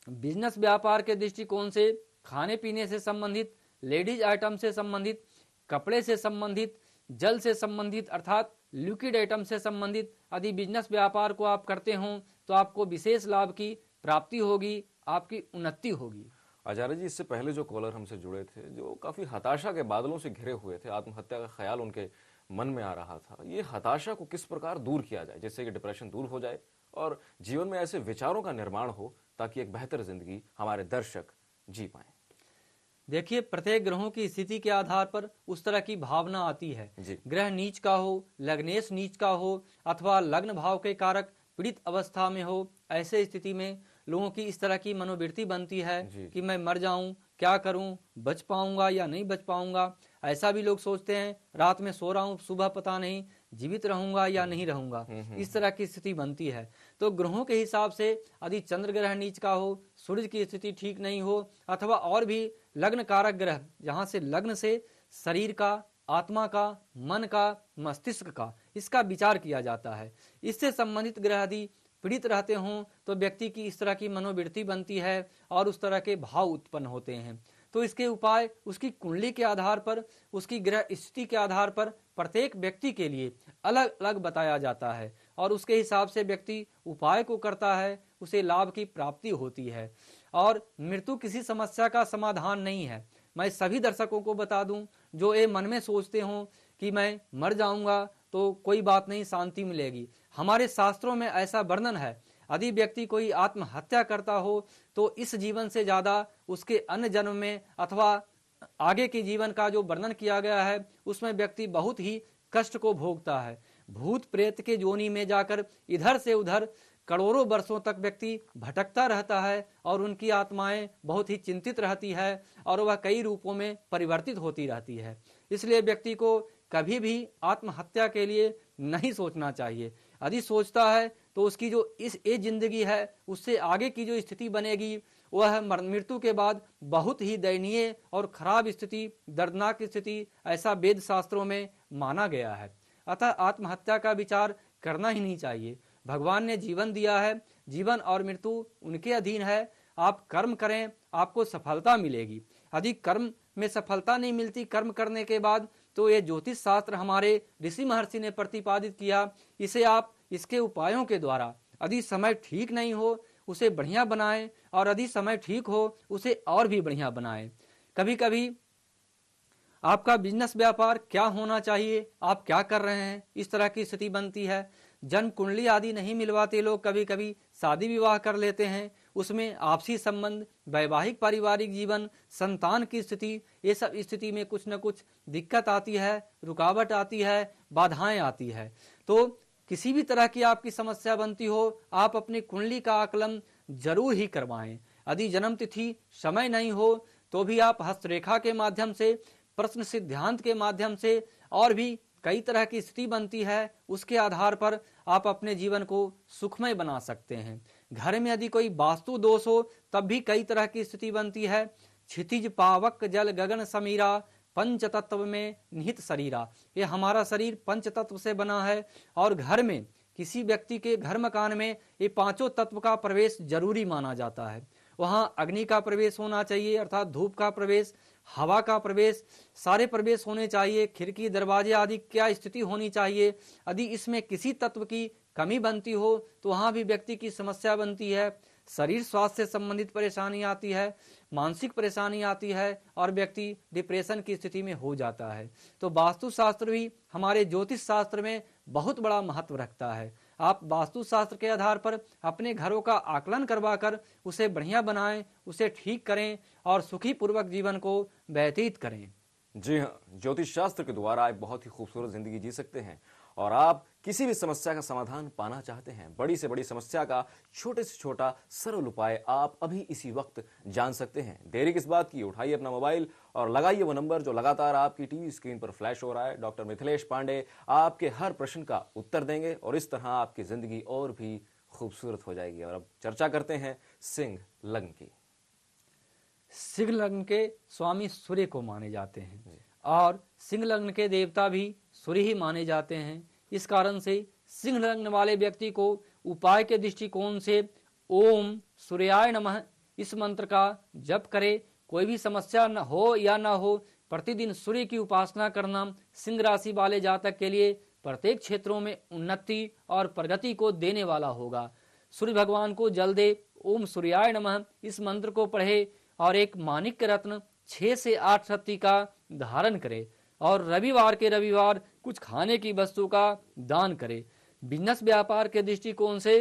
बिजनेस व्यापार के दृष्टिकोण से खाने पीने से संबंधित, लेडीज आइटम से संबंधित, कपड़े से संबंधित, जल से संबंधित अर्थात लिक्विड आइटम से संबंधित यदि बिजनेस व्यापार को आप करते हो तो आपको विशेष लाभ की प्राप्ति होगी, आपकी उन्नति होगी। आचार्य जी, इससे पहले जो कॉलर हमसे जुड़े थे, जो काफी हताशा के बादलों से घिरे हुए थे, आत्महत्या का ख्याल उनके मन में आ रहा था, ये हताशा को किस प्रकार दूर किया जाए जिससे कि डिप्रेशन दूर हो जाए और जीवन में ऐसे विचारों का निर्माण हो ताकि एक बेहतर जिंदगी हमारे दर्शक जी पाए? देखिए, प्रत्येक ग्रहों की स्थिति के आधार पर उस तरह की भावना आती है। ग्रह नीच का हो, लग्नेश नीच का हो अथवा लग्न भाव के कारक पीड़ित अवस्था में हो, ऐसे स्थिति में लोगों की इस तरह की मनोवृत्ति बनती है कि मैं मर जाऊं, क्या करूं, बच पाऊंगा या नहीं बच पाऊंगा। ऐसा भी लोग सोचते हैं, रात में सो रहा हूं, सुबह पता नहीं जीवित रहूंगा या नहीं रहूंगा, इस तरह की स्थिति बनती है। तो ग्रहों के हिसाब से यदि चंद्र ग्रह नीच का हो, सूर्य की स्थिति ठीक नहीं हो अथवा और भी लग्न कारक ग्रह, जहां से लग्न से शरीर का, आत्मा का, मन का, मस्तिष्क का, इसका विचार किया जाता है। इससे संबंधित ग्रह यदि पीड़ित रहते हों तो व्यक्ति की इस तरह की मनोवृत्ति बनती है और उस तरह के भाव उत्पन्न होते हैं। तो इसके उपाय उसकी कुंडली के आधार पर, उसकी ग्रह स्थिति के आधार पर प्रत्येक व्यक्ति के लिए अलग अलग बताया जाता है और उसके हिसाब से व्यक्ति उपाय को करता है, उसे लाभ की प्राप्ति होती है। और मृत्यु किसी समस्या का समाधान नहीं है। मैं सभी दर्शकों को बता दूं जो ये मन में सोचते हों कि मैं मर जाऊंगा तो कोई बात नहीं, शांति मिलेगी। हमारे शास्त्रों में ऐसा वर्णन है, यदि व्यक्ति कोई आत्महत्या करता हो तो इस जीवन से ज्यादा उसके अन्य जन्म में अथवा आगे के जीवन का जो वर्णन किया गया है उसमें व्यक्ति बहुत ही कष्ट को भोगता है। भूत प्रेत के योनि में जाकर इधर से उधर करोड़ों वर्षों तक व्यक्ति भटकता रहता है और उनकी आत्माएं बहुत ही चिंतित रहती है और वह कई रूपों में परिवर्तित होती रहती है। इसलिए व्यक्ति को कभी भी आत्महत्या के लिए नहीं सोचना चाहिए। यदि सोचता है तो उसकी जो ये जिंदगी है उससे आगे की जो स्थिति बनेगी वह मृत्यु के बाद बहुत ही दयनीय और खराब स्थिति, दर्दनाक स्थिति, ऐसा वेद शास्त्रों में माना गया है। अतः आत्महत्या का विचार करना ही नहीं चाहिए। भगवान ने जीवन दिया है, जीवन और मृत्यु उनके अधीन है। आप कर्म करें, आपको सफलता मिलेगी। यदि कर्म में सफलता नहीं मिलती कर्म करने के बाद, तो ये ज्योतिष शास्त्र हमारे ऋषि महर्षि ने प्रतिपादित किया, इसे आप इसके उपायों के द्वारा यदि समय ठीक नहीं हो उसे बढ़िया बनाएं और यदि समय ठीक हो उसे और भी बढ़िया बनाएं। कभी कभी आपका बिजनेस व्यापार क्या होना चाहिए, आप क्या कर रहे हैं, इस तरह की स्थिति बनती है। जन्म कुंडली आदि नहीं मिलवाते लोग, कभी कभी शादी विवाह कर लेते हैं, उसमें आपसी संबंध, वैवाहिक पारिवारिक जीवन, संतान की स्थिति, ये सब स्थिति में कुछ न कुछ दिक्कत आती है, रुकावट आती है, बाधाएं आती है। तो किसी भी तरह की आपकी समस्या बनती हो, आप अपनी कुंडली का आकलन जरूर ही करवाएं। यदि जन्म तिथि समय नहीं हो तो भी आप हस्तरेखा के माध्यम से, प्रश्न सिद्धांत के माध्यम से और भी कई तरह की स्थिति बनती है, उसके आधार पर आप अपने जीवन को सुखमय बना सकते हैं। घर में यदि कोई वास्तु दोष हो तब भी कई तरह की स्थिति बनती है। क्षितिज पावक जल गगन समीरा पंच तत्व में निहित शरीरा, ये हमारा शरीर पंच तत्व से बना है और घर में किसी व्यक्ति के घर मकान में ये पांचों तत्व का प्रवेश जरूरी माना जाता है। वहां अग्नि का प्रवेश होना चाहिए अर्थात धूप का प्रवेश, हवा का प्रवेश, सारे प्रवेश होने चाहिए। खिड़की दरवाजे आदि क्या स्थिति होनी चाहिए। यदि इसमें किसी तत्व की कमी बनती हो तो वहां भी व्यक्ति की समस्या बनती है। शरीर स्वास्थ्य से संबंधित परेशानी आती है, मानसिक परेशानी आती है और व्यक्ति डिप्रेशन की स्थिति में हो जाता है। तो वास्तु शास्त्र भी हमारे ज्योतिष शास्त्र में बहुत बड़ा महत्व रखता है। आप वास्तु शास्त्र के आधार पर अपने घरों का आकलन करवाकर उसे बढ़िया बनाएं, उसे ठीक करें और सुखी पूर्वक जीवन को व्यतीत करें। जी हाँ, ज्योतिष शास्त्र के द्वारा आप बहुत ही खूबसूरत जिंदगी जी सकते हैं और आप किसी भी समस्या का समाधान पाना चाहते हैं, बड़ी से बड़ी समस्या का छोटे से छोटा सरल उपाय आप अभी इसी वक्त जान सकते हैं। देरी किस बात की, उठाइए अपना मोबाइल और लगाइए वो नंबर जो लगातार आपकी टीवी स्क्रीन पर फ्लैश हो रहा है। डॉक्टर मिथिलेश पांडे आपके हर प्रश्न का उत्तर देंगे और इस तरह आपकी जिंदगी और भी खूबसूरत हो जाएगी। और अब चर्चा करते हैं सिंह लग्न की। सिंह लग्न के स्वामी सूर्य को माने जाते हैं और सिंह लग्न के देवता भी सूर्य ही माने जाते हैं। इस कारण से सिंह लग्न वाले व्यक्ति को उपाय के दृष्टिकोण से ओम सूर्याय नमः इस मंत्र का जप करे। कोई भी समस्या न हो या ना हो, प्रतिदिन सूर्य की उपासना करना सिंह राशि वाले जातक के लिए प्रत्येक क्षेत्रों में उन्नति और प्रगति को देने वाला होगा। सूर्य भगवान को जल दे, ओम सूर्याय नमः इस मंत्र को पढ़े और एक माणिक्य रत्न 6 से 8 रत्ती का धारण करे और रविवार के रविवार कुछ खाने की वस्तु का दान करे। बिजनेस व्यापार के दृष्टिकोण से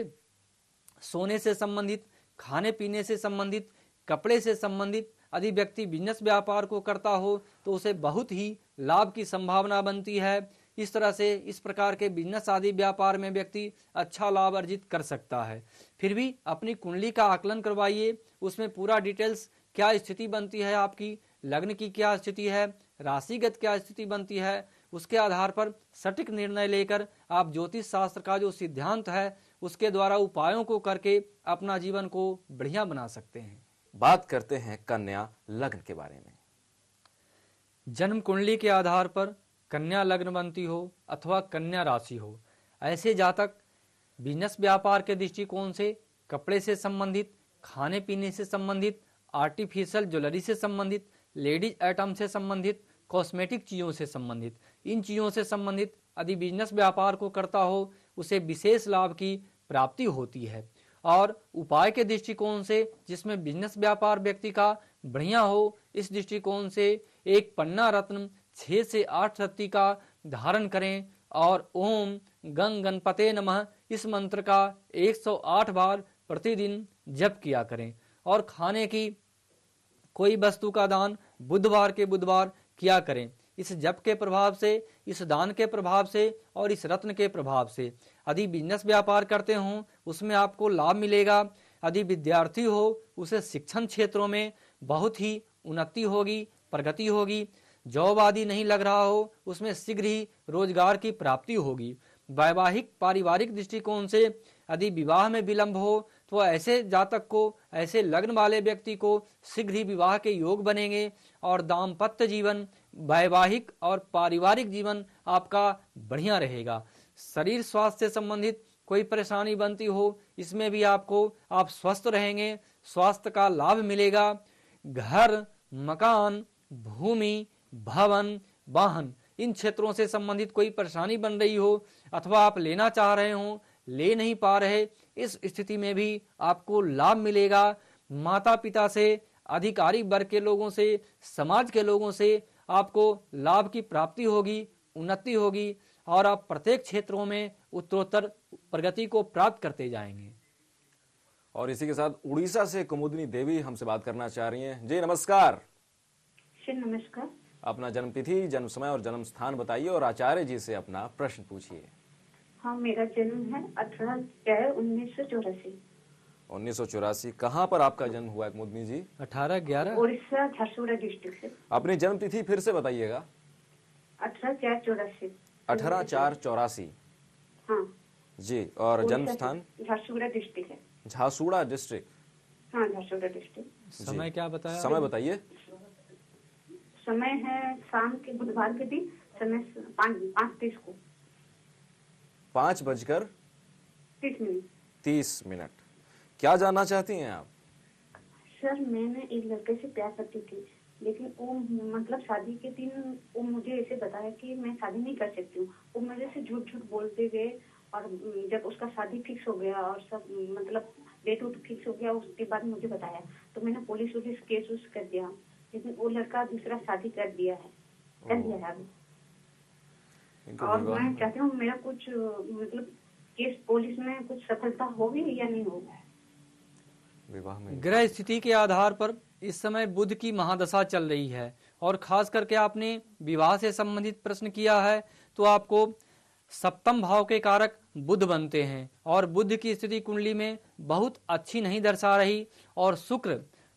सोने से संबंधित, खाने पीने से संबंधित, कपड़े से संबंधित यदि व्यक्ति बिजनेस व्यापार को करता हो तो उसे बहुत ही लाभ की संभावना बनती है। इस तरह से इस प्रकार के बिजनेस आदि व्यापार में व्यक्ति अच्छा लाभ अर्जित कर सकता है। फिर भी अपनी कुंडली का आकलन करवाइए, उसमें पूरा डिटेल्स क्या स्थिति बनती है, आपकी लग्न की क्या स्थिति है, राशिगत क्या स्थिति बनती है, उसके आधार पर सटीक निर्णय लेकर आप ज्योतिष शास्त्र का जो सिद्धांत है उसके द्वारा उपायों को करके अपना जीवन को बढ़िया बना सकते हैं। बात करते हैं कन्या लग्न के बारे में। जन्म कुंडली के आधार पर कन्या लग्न बनती हो अथवा कन्या राशि हो, ऐसे जातक बिजनेस व्यापार के दृष्टिकोण से कपड़े से संबंधित, खाने पीने से संबंधित, आर्टिफिशियल ज्वेलरी से संबंधित, लेडीज आइटम से संबंधित, कॉस्मेटिक चीज़ों से संबंधित, इन चीज़ों से संबंधित यदि बिजनेस व्यापार को करता हो उसे विशेष लाभ की प्राप्ति होती है। और उपाय के दृष्टिकोण से जिसमें बिजनेस व्यापार व्यक्ति का बढ़िया हो, इस दृष्टिकोण से एक पन्ना रत्न 6 से 8 रत्ती का धारण करें और ओम गंग गणपते नमः इस मंत्र का 108 बार प्रतिदिन जप किया करें। और खाने की कोई वस्तु का दान बुधवार के बुधवार किया करें। इस जप के प्रभाव से, इस दान के प्रभाव से और इस रत्न के प्रभाव से यदि बिजनेस व्यापार करते हो उसमें आपको लाभ मिलेगा। यदि विद्यार्थी हो उसे शिक्षण क्षेत्रों में बहुत ही उन्नति होगी, प्रगति होगी। जॉब आदि नहीं लग रहा हो उसमें शीघ्र ही रोजगार की प्राप्ति होगी। वैवाहिक पारिवारिक दृष्टिकोण से यदि विवाह में विलंब हो तो ऐसे जातक को, ऐसे लग्न वाले व्यक्ति को शीघ्र ही विवाह के योग बनेंगे और दाम्पत्य जीवन, वैवाहिक और पारिवारिक जीवन आपका बढ़िया रहेगा। शरीर स्वास्थ्य से संबंधित कोई परेशानी बनती हो इसमें भी आप स्वस्थ रहेंगे, स्वास्थ्य का लाभ मिलेगा। घर, मकान, भूमि, भवन, वाहन इन क्षेत्रों से संबंधित कोई परेशानी बन रही हो अथवा आप लेना चाह रहे हो, ले नहीं पा रहे, इस स्थिति में भी आपको लाभ मिलेगा। माता पिता से, अधिकारी वर्ग के लोगों से, समाज के लोगों से आपको लाभ की प्राप्ति होगी, उन्नति होगी और आप प्रत्येक क्षेत्रों में उत्तरोत्तर प्रगति को प्राप्त करते जाएंगे। और इसी के साथ उड़ीसा से कुमुदनी देवी हमसे बात करना चाह रही हैं। जी नमस्कार। जी नमस्कार। अपना जन्म तिथि, जन्म समय और जन्म स्थान बताइए और आचार्य जी से अपना प्रश्न पूछिए। हाँ, मेरा जन्म है 18/11/1984। 1984। कहाँ पर आपका जन्म हुआ है कुमुदनी जी? 18/11 उड़ीसा झारसुगुड़ा डिस्ट्रिक्ट से। अपनी जन्म तिथि फिर से बताइएगा। 18/4/84। 18/4/84। हाँ जी। और जन्म स्थान? झारसुगुड़ा डिस्ट्रिक्ट है। झासूड़ा डिस्ट्रिक्ट। हाँ, झारसुगुड़ा डिस्ट्रिक्ट। समय क्या बताया? समय बताइए। समय है शाम के बुधवार के दिन, समय 5:30 को। 5:30 30 मिनट। क्या जानना चाहती हैं आप? सर, मैंने एक लड़के से प्यार करती थी, लेकिन वो मतलब शादी के दिन वो मुझे ऐसे बताया कि मैं शादी नहीं कर सकती हूँ। वो मेरे से झूठ झूठ बोलते गए और जब उसका शादी फिक्स हो गया और सब मतलब डेट उट फिक्स हो गया, उसके बाद मुझे बताया तो मैंने पुलिस केस उस कर दिया, लेकिन वो लड़का दूसरा शादी कर दिया है अभी। और मैं चाहती हूँ मेरा कुछ मतलब केस पुलिस में कुछ सफलता होगी या नहीं होगा। विवाह में ग्रह स्थिति के आधार पर इस समय बुध की महादशा चल रही है और खास करके आपने विवाह से संबंधित प्रश्न किया है तो आपको सप्तम भाव के कारक बुध बनते हैं और बुध की स्थिति कुंडली में बहुत अच्छी नहीं दर्शा रही और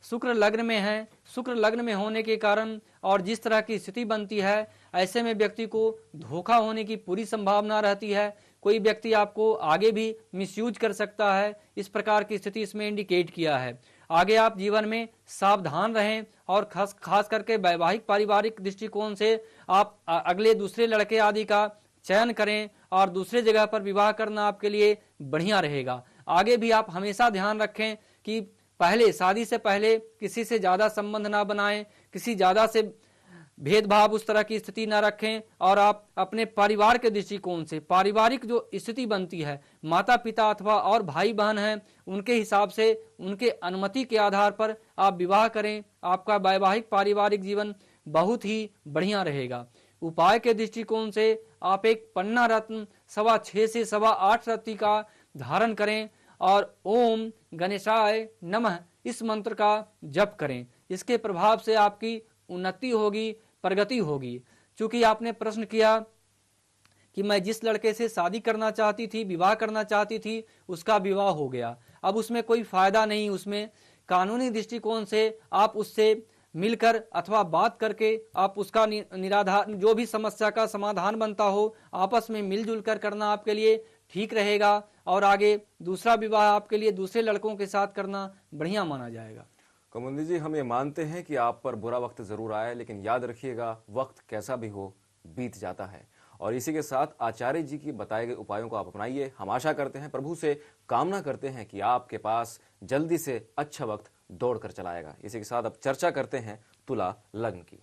शुक्र लग्न में है। शुक्र लग्न में होने के कारण और जिस तरह की स्थिति बनती है ऐसे में व्यक्ति को धोखा होने की पूरी संभावना रहती है। कोई व्यक्ति आपको आगे भी मिसयूज कर सकता है, इस प्रकार की स्थिति इसमें इंडिकेट किया है। आगे आप जीवन में सावधान रहें और खास करके वैवाहिक पारिवारिक दृष्टिकोण से आप अगले दूसरे लड़के आदि का चयन करें और दूसरे जगह पर विवाह करना आपके लिए बढ़िया रहेगा। आगे भी आप हमेशा ध्यान रखें कि पहले शादी से पहले किसी से ज्यादा संबंध ना बनाएं, किसी ज्यादा से भेदभाव उस तरह की स्थिति ना रखें और आप अपने परिवार के दृष्टिकोण से पारिवारिक जो स्थिति बनती है, माता पिता अथवा और भाई बहन हैं, उनके हिसाब से उनके अनुमति के आधार पर आप विवाह करें। आपका वैवाहिक पारिवारिक जीवन बहुत ही बढ़िया रहेगा। उपाय के दृष्टिकोण से आप एक पन्ना रत्न 6.25 से 8.25 रत्ती का धारण करें और ओम गणेशाय नमः इस मंत्र का जप करें। इसके प्रभाव से आपकी उन्नति होगी, प्रगति होगी। चूंकि आपने प्रश्न किया कि मैं जिस लड़के से शादी करना चाहती थी, विवाह करना चाहती थी, उसका विवाह हो गया, अब उसमें कोई फायदा नहीं। उसमें कानूनी दृष्टिकोण से आप उससे मिलकर अथवा बात करके आप उसका निराधार जो भी समस्या का समाधान बनता हो आपस में मिलजुल कर करना आपके लिए ठीक रहेगा और आगे दूसरा विवाह आपके लिए दूसरे लड़कों के साथ करना बढ़िया माना जाएगा। कमुंदी जी, हम ये मानते हैं कि आप पर बुरा वक्त जरूर आया, लेकिन याद रखिएगा वक्त कैसा भी हो बीत जाता है। और इसी के साथ आचार्य जी की बताए गए उपायों को आप अपनाइए। हम आशा करते हैं, प्रभु से कामना करते हैं कि आपके पास जल्दी से अच्छा वक्त दौड़ कर चलाएगा। इसी के साथ अब चर्चा करते हैं तुला लग्न की।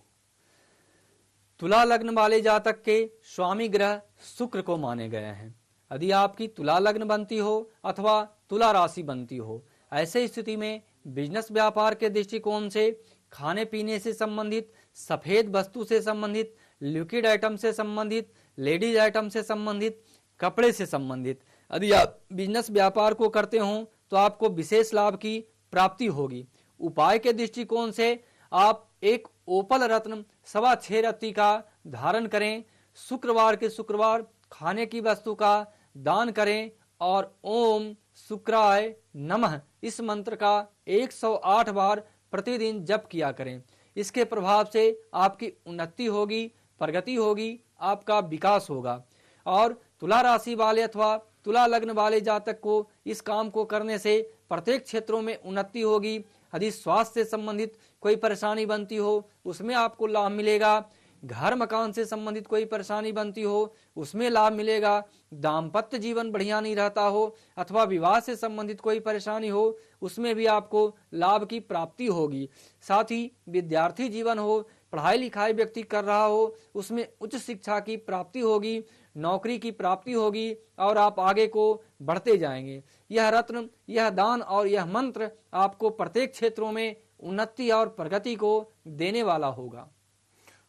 तुला लग्न वाले जातक के स्वामी ग्रह शुक्र को माने गए हैं। यदि आपकी तुला लग्न बनती हो अथवा तुला राशि बनती हो, ऐसे स्थिति में बिजनेस व्यापार के दृष्टिकोण से खाने पीने से संबंधित, सफेद वस्तु से संबंधित, लिक्विड आइटम से संबंधित, लेडीज आइटम से संबंधित, कपड़े से संबंधित यदि आप बिजनेस व्यापार को करते हो तो आपको विशेष लाभ की प्राप्ति होगी। उपाय के दृष्टिकोण से आप एक ओपल रत्न 6.25 रत्ती का धारण करें। शुक्रवार के शुक्रवार खाने की वस्तु का दान करें और ओम शुक्राय नमः इस मंत्र का 108 बार प्रतिदिन जप किया करें। इसके प्रभाव से आपकी उन्नति होगी, प्रगति होगी, आपका विकास होगा। और तुला राशि वाले अथवा तुला लग्न वाले जातक को इस काम को करने से प्रत्येक क्षेत्रों में उन्नति होगी। यदि स्वास्थ्य से संबंधित कोई परेशानी बनती हो उसमें आपको लाभ मिलेगा। घर मकान से संबंधित कोई परेशानी बनती हो उसमें लाभ मिलेगा। दाम्पत्य जीवन बढ़िया नहीं रहता हो अथवा विवाह से संबंधित कोई परेशानी हो उसमें भी आपको लाभ की प्राप्ति होगी। साथ ही विद्यार्थी जीवन हो, पढ़ाई लिखाई व्यक्ति कर रहा हो उसमें उच्च शिक्षा की प्राप्ति होगी, नौकरी की प्राप्ति होगी और आप आगे को बढ़ते जाएंगे। यह रत्न, यह दान और यह मंत्र आपको प्रत्येक क्षेत्रों में उन्नति और प्रगति को देने वाला होगा।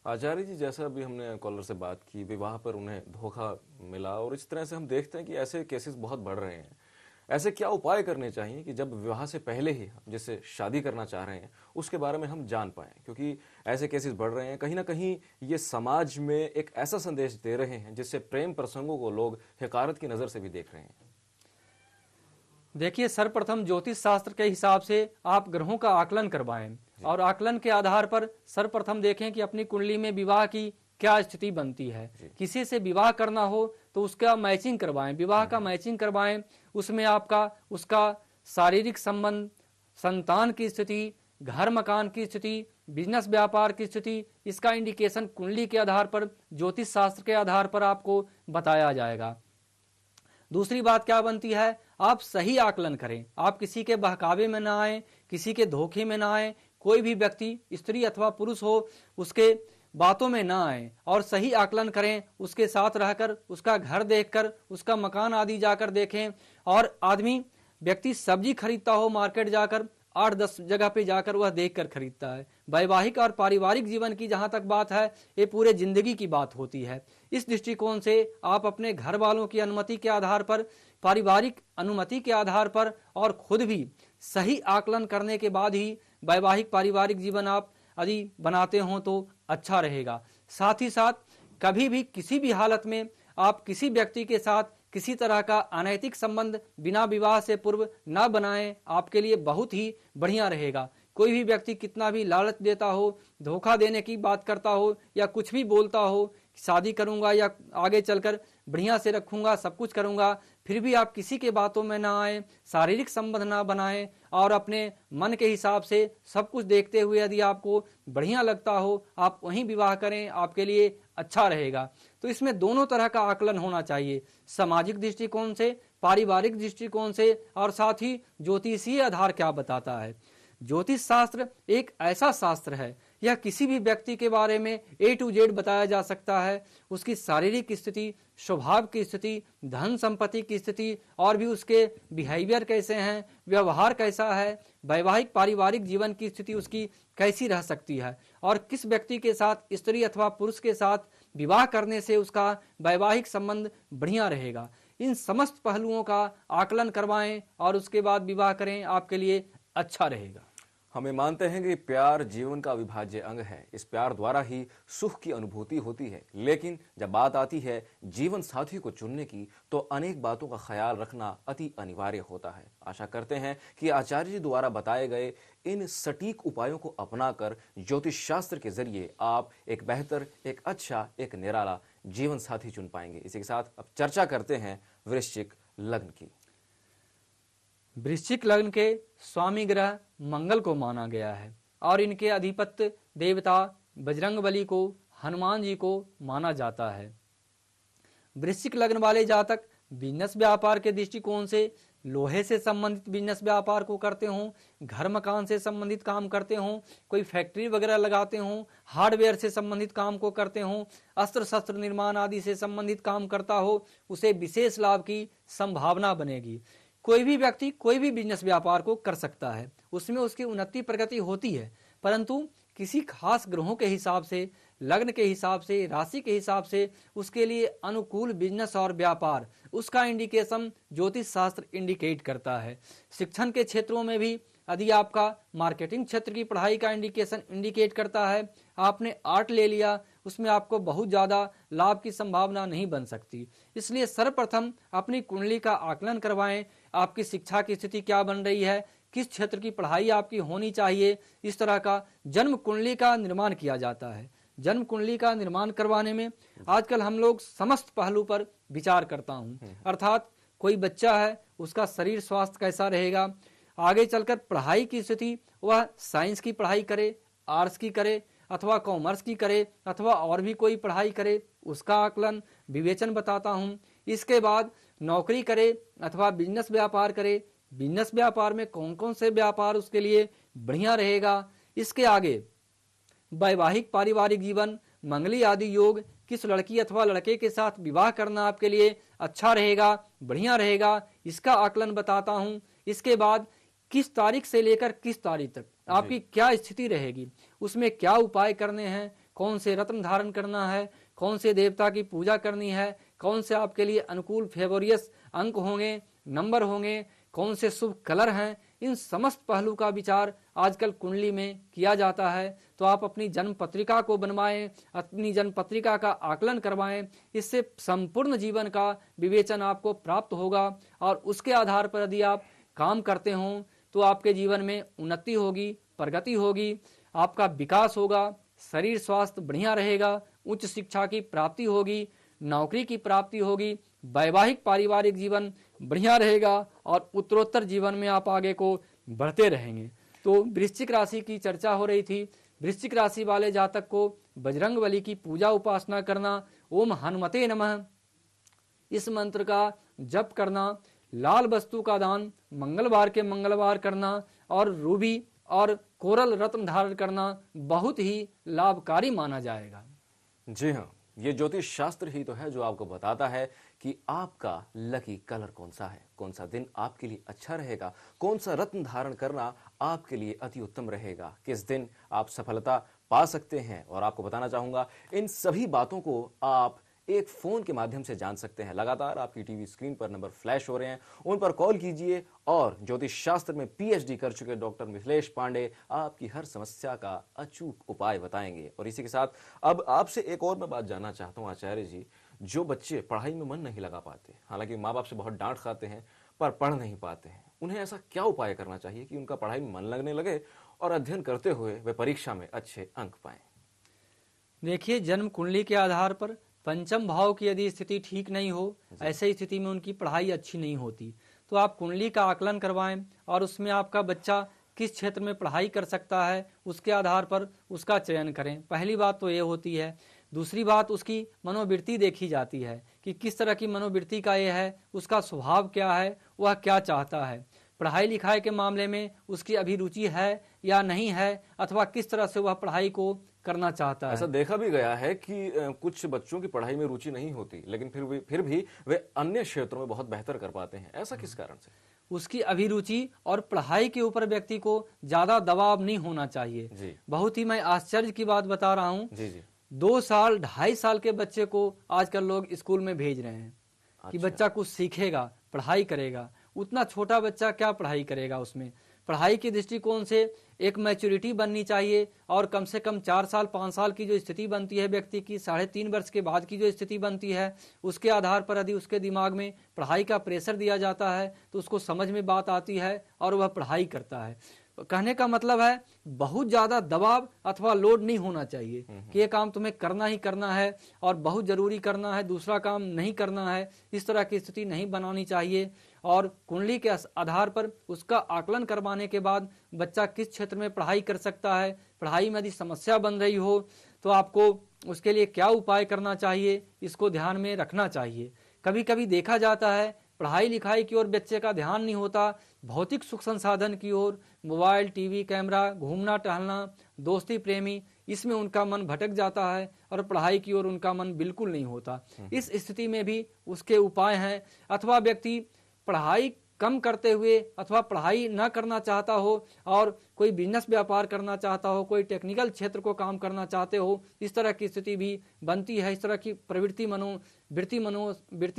आचार्य जी, जैसा अभी हमने कॉलर से बात की, विवाह पर उन्हें धोखा मिला और इस तरह से हम देखते हैं कि ऐसे केसेस बहुत बढ़ रहे हैं। ऐसे क्या उपाय करने चाहिए कि जब विवाह से पहले ही जिससे शादी करना चाह रहे हैं उसके बारे में हम जान पाएं, क्योंकि ऐसे केसेस बढ़ रहे हैं। कहीं ना कहीं ये समाज में एक ऐसा संदेश दे रहे हैं जिससे प्रेम प्रसंगों को लोग हकारत की नजर से भी देख रहे हैं। देखिए, सर्वप्रथम ज्योतिष शास्त्र के हिसाब से आप ग्रहों का आकलन करवाएं और आकलन के आधार पर सर्वप्रथम देखें कि अपनी कुंडली में विवाह की क्या स्थिति बनती है। किसी से विवाह करना हो तो उसका मैचिंग करवाएं, विवाह का मैचिंग करवाएं। उसमें आपका उसका शारीरिक संबंध, संतान की स्थिति, घर मकान की स्थिति, बिजनेस व्यापार की स्थिति, इसका इंडिकेशन कुंडली के आधार पर, ज्योतिष शास्त्र के आधार पर आपको बताया जाएगा। दूसरी बात क्या बनती है, आप सही आकलन करें, आप किसी के बहकावे में ना आए, किसी के धोखे में ना आए, कोई भी व्यक्ति स्त्री अथवा पुरुष हो उसके बातों में ना आए और सही आकलन करें, उसके साथ रहकर, उसका घर देखकर, उसका मकान आदि जाकर देखें। और आदमी व्यक्ति सब्जी खरीदता हो मार्केट जाकर, 8-10 जगह पे जाकर वह देखकर खरीदता है। वैवाहिक और पारिवारिक जीवन की जहां तक बात है, ये पूरे जिंदगी की बात होती है। इस दृष्टिकोण से आप अपने घर वालों की अनुमति के आधार पर, पारिवारिक अनुमति के आधार पर और खुद भी सही आकलन करने के बाद ही वैवाहिक पारिवारिक जीवन आप यदि बनाते हो तो अच्छा रहेगा। साथ ही साथ कभी भी किसी भी हालत में आप किसी व्यक्ति के साथ किसी तरह का अनैतिक संबंध बिना विवाह से पूर्व न बनाएं, आपके लिए बहुत ही बढ़िया रहेगा। कोई भी व्यक्ति कितना भी लालच देता हो, धोखा देने की बात करता हो या कुछ भी बोलता हो, शादी करूंगा या आगे चलकर बढ़िया से रखूंगा, सब कुछ करूंगा, फिर भी आप किसी के बातों में ना आए, शारीरिक संबंध ना बनाएं और अपने मन के हिसाब से सब कुछ देखते हुए यदि आपको बढ़िया लगता हो, आप वहीं विवाह करें, आपके लिए अच्छा रहेगा। तो इसमें दोनों तरह का आकलन होना चाहिए, सामाजिक दृष्टिकोण से, पारिवारिक दृष्टिकोण से और साथ ही ज्योतिषीय आधार क्या बताता है। ज्योतिष शास्त्र एक ऐसा शास्त्र है, यह किसी भी व्यक्ति के बारे में A to Z बताया जा सकता है, उसकी शारीरिक स्थिति, स्वभाव की स्थिति, धन संपत्ति की स्थिति और भी उसके बिहेवियर कैसे हैं, व्यवहार कैसा है, वैवाहिक पारिवारिक जीवन की स्थिति उसकी कैसी रह सकती है और किस व्यक्ति के साथ, स्त्री अथवा पुरुष के साथ विवाह करने से उसका वैवाहिक संबंध बढ़िया रहेगा। इन समस्त पहलुओं का आकलन करवाएं और उसके बाद विवाह करें, आपके लिए अच्छा रहेगा। हमें मानते हैं कि प्यार जीवन का अविभाज्य अंग है, इस प्यार द्वारा ही सुख की अनुभूति होती है। लेकिन जब बात आती है जीवन साथी को चुनने की, तो अनेक बातों का ख्याल रखना अति अनिवार्य होता है। आशा करते हैं कि आचार्य जी द्वारा बताए गए इन सटीक उपायों को अपनाकर ज्योतिष शास्त्र के जरिए आप एक बेहतर, एक अच्छा, एक निराला जीवन साथी चुन पाएंगे। इसी के साथ अब चर्चा करते हैं वृश्चिक लग्न की। वृश्चिक लग्न के स्वामी ग्रह मंगल को माना गया है और इनके अधिपत्य देवता बजरंगबली को, हनुमान जी को माना जाता है। वृश्चिक लग्न वाले जातक बिजनेस व्यापार के दृष्टिकोण से लोहे से संबंधित बिजनेस व्यापार को करते हों, घर मकान से संबंधित काम करते हों, कोई फैक्ट्री वगैरह लगाते हों, हार्डवेयर से संबंधित काम को करते हों, अस्त्र शस्त्र निर्माण आदि से संबंधित काम करता हो, उसे विशेष लाभ की संभावना बनेगी। कोई भी व्यक्ति कोई भी बिजनेस व्यापार को कर सकता है, उसमें उसकी उन्नति प्रगति होती है, परंतु किसी खास ग्रहों के हिसाब से, लग्न के हिसाब से, राशि के हिसाब से उसके लिए अनुकूल बिजनेस और व्यापार, उसका इंडिकेशन ज्योतिष शास्त्र इंडिकेट करता है। शिक्षण के क्षेत्रों में भी यदि आपका मार्केटिंग क्षेत्र की पढ़ाई का इंडिकेशन इंडिकेट करता है, आपने आर्ट ले लिया, उसमें आपको बहुत ज़्यादा लाभ की संभावना नहीं बन सकती। इसलिए सर्वप्रथम अपनी कुंडली का आकलन करवाएं, आपकी शिक्षा की स्थिति क्या बन रही है, किस क्षेत्र की पढ़ाई आपकी होनी चाहिए। इस तरह का जन्म कुंडली का निर्माण किया जाता है। जन्म कुंडली का निर्माण करवाने में आजकल हम लोग समस्त पहलू पर विचार करता हूँ, अर्थात कोई बच्चा है, उसका शरीर स्वास्थ्य कैसा रहेगा, आगे चलकर पढ़ाई की स्थिति, वह साइंस की पढ़ाई करे, आर्ट्स की करे अथवा कॉमर्स की करे अथवा और भी कोई पढ़ाई करे, उसका आकलन विवेचन बताता हूँ। इसके बाद नौकरी करे अथवा बिजनेस व्यापार करे, बिजनेस व्यापार में कौन कौन से व्यापार उसके लिए बढ़िया रहेगा। इसके आगे वैवाहिक पारिवारिक जीवन, मंगली आदि योग, किस लड़की अथवा लड़के के साथ विवाह करना आपके लिए अच्छा रहेगा, बढ़िया रहेगा, इसका आकलन बताता हूँ। इसके बाद किस तारीख से लेकर किस तारीख तक आपकी क्या स्थिति रहेगी, उसमें क्या उपाय करने हैं, कौन से रत्न धारण करना है, कौन से देवता की पूजा करनी है, कौन से आपके लिए अनुकूल फेवरियस अंक होंगे, नंबर होंगे, कौन से शुभ कलर हैं, इन समस्त पहलू का विचार आजकल कुंडली में किया जाता है। तो आप अपनी जन्म पत्रिका को बनवाएं, अपनी जन्म पत्रिका का आकलन करवाएं, इससे संपूर्ण जीवन का विवेचन आपको प्राप्त होगा और उसके आधार पर यदि आप काम करते हों तो आपके जीवन में उन्नति होगी, प्रगति होगी, आपका विकास होगा, शरीर स्वास्थ्य बढ़िया रहेगा, उच्च शिक्षा की प्राप्ति होगी, नौकरी की प्राप्ति होगी, वैवाहिक पारिवारिक जीवन बढ़िया रहेगा और उत्तरोत्तर जीवन में आप आगे को बढ़ते रहेंगे। तो वृश्चिक राशि की चर्चा हो रही थी। वृश्चिक राशि वाले जातक को बजरंगबली की पूजा उपासना करना, ओम हनुमते नमः इस मंत्र का जप करना, लाल वस्तु का दान मंगलवार के मंगलवार करना और रूबी और कोरल रत्न धारण करना बहुत ही लाभकारी माना जाएगा। जी हाँ, ये ज्योतिष शास्त्र ही तो है जो आपको बताता है कि आपका लकी कलर कौन सा है, कौन सा दिन आपके लिए अच्छा रहेगा, कौन सा रत्न धारण करना आपके लिए अति उत्तम रहेगा, किस दिन आप सफलता पा सकते हैं। और आपको बताना चाहूंगा इन सभी बातों को आप एक फोन के माध्यम से जान सकते हैं। लगातार आपकी टीवी स्क्रीन पर नंबर फ्लैश हो रहे हैं, उन पर कॉल कीजिए और ज्योतिष शास्त्र में पीएचडी कर चुके डॉक्टर मिथिलेश पांडे आपकी हर समस्या का अचूक उपाय बताएंगे। और इसी के साथ अब आपसे एक और मैं बात जानना चाहता हूं आचार्य जी, जो बच्चे पढ़ाई में मन नहीं लगा पाते, हालांकि माँ बाप से बहुत डांट खाते हैं पर पढ़ नहीं पाते हैं, उन्हें ऐसा क्या उपाय करना चाहिए कि उनका पढ़ाई में मन लगने लगे और अध्ययन करते हुए वे परीक्षा में अच्छे अंक पाएं? देखिए, जन्म कुंडली के आधार पर पंचम भाव की यदि स्थिति ठीक नहीं हो, ऐसे स्थिति में उनकी पढ़ाई अच्छी नहीं होती। तो आप कुंडली का आकलन करवाएं और उसमें आपका बच्चा किस क्षेत्र में पढ़ाई कर सकता है उसके आधार पर उसका चयन करें। पहली बात तो ये होती है। दूसरी बात, उसकी मनोवृत्ति देखी जाती है कि किस तरह की मनोवृत्ति का ये है, उसका स्वभाव क्या है, वह क्या चाहता है, पढ़ाई लिखाई के मामले में उसकी अभिरुचि है या नहीं है, अथवा किस तरह से वह पढ़ाई को करना चाहता है। ऐसा देखा भी गया है कि कुछ बच्चों की पढ़ाई में रुचि नहीं होती, लेकिन फिर भी वे अन्य क्षेत्रों में बहुत बेहतर कर पाते हैं। ऐसा किस कारण से? उसकी अभिरुचि और पढ़ाई के ऊपर व्यक्ति को ज्यादा दबाव नहीं होना चाहिए जी। बहुत ही मैं आश्चर्य की बात बता रहा हूँ। जी जी। 2 साल 2.5 साल के बच्चे को आजकल लोग स्कूल में भेज रहे हैं कि अच्छा। बच्चा कुछ सीखेगा, पढ़ाई करेगा। उतना छोटा बच्चा क्या पढ़ाई करेगा? उसमें पढ़ाई के दृष्टिकोण से एक मैच्योरिटी बननी चाहिए और कम से कम 4 साल 5 साल की जो स्थिति बनती है व्यक्ति की, 3.5 वर्ष के बाद की जो स्थिति बनती है, उसके आधार पर यदि उसके दिमाग में पढ़ाई का प्रेशर दिया जाता है तो उसको समझ में बात आती है और वह पढ़ाई करता है। कहने का मतलब है बहुत ज्यादा दबाव अथवा लोड नहीं होना चाहिए कि ये काम तुम्हें करना ही करना है और बहुत जरूरी करना है, दूसरा काम नहीं करना है। इस तरह की स्थिति नहीं बनानी चाहिए। और कुंडली के आधार पर उसका आकलन करवाने के बाद बच्चा किस क्षेत्र में पढ़ाई कर सकता है, पढ़ाई में यदि समस्या बन रही हो तो आपको उसके लिए क्या उपाय करना चाहिए, इसको ध्यान में रखना चाहिए। कभी कभी देखा जाता है पढ़ाई लिखाई की ओर बच्चे का ध्यान नहीं होता, भौतिक सुख संसाधन की ओर, मोबाइल, टीवी, कैमरा, घूमना टहलना, दोस्ती, प्रेमी, इसमें उनका मन भटक जाता है और पढ़ाई की ओर उनका मन बिल्कुल नहीं होता। इस स्थिति में भी उसके उपाय हैं। अथवा व्यक्ति पढ़ाई कम करते हुए अथवा पढ़ाई न करना चाहता हो और कोई बिजनेस व्यापार करना चाहता हो, कोई टेक्निकल क्षेत्र को काम करना चाहते हो, इस तरह की स्थिति भी बनती है। इस तरह की वृत्ति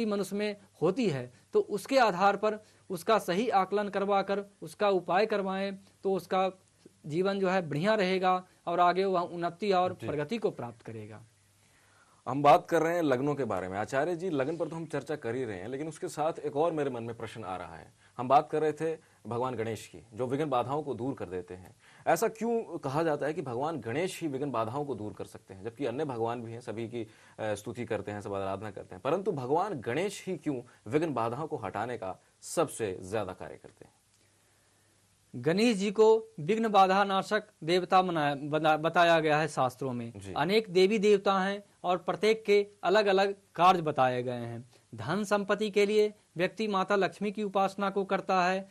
मनुष्य में होती है। तो उसके आधार पर उसका सही आकलन करवा कर उसका उपाय करवाएं तो उसका जीवन जो है बढ़िया रहेगा और आगे वह उन्नति और प्रगति को प्राप्त करेगा। हम बात कर रहे हैं लग्नों के बारे में। आचार्य जी, लग्न पर तो हम चर्चा कर ही रहे हैं, लेकिन उसके साथ एक और मेरे मन में प्रश्न आ रहा है। हम बात कर रहे थे भगवान गणेश की, जो विघ्न बाधाओं को दूर कर देते हैं। ऐसा क्यों कहा जाता है कि भगवान गणेश ही विघ्न बाधाओं को दूर कर सकते हैं, जबकि अन्य भगवान भी हैं, सभी की स्तुति करते हैं, सब आराधना करते हैं, परंतु भगवान गणेश ही क्यों विघ्न बाधाओं को हटाने का सबसे ज्यादा कार्य करते हैं? गणेश जी को विघ्न बाधा नाशक देवता बताया गया है शास्त्रों में। अनेक देवी देवता हैं और प्रत्येक के अलग अलग कार्य बताए गए हैं। धन संपत्ति के लिए व्यक्ति माता लक्ष्मी की उपासना को करता है,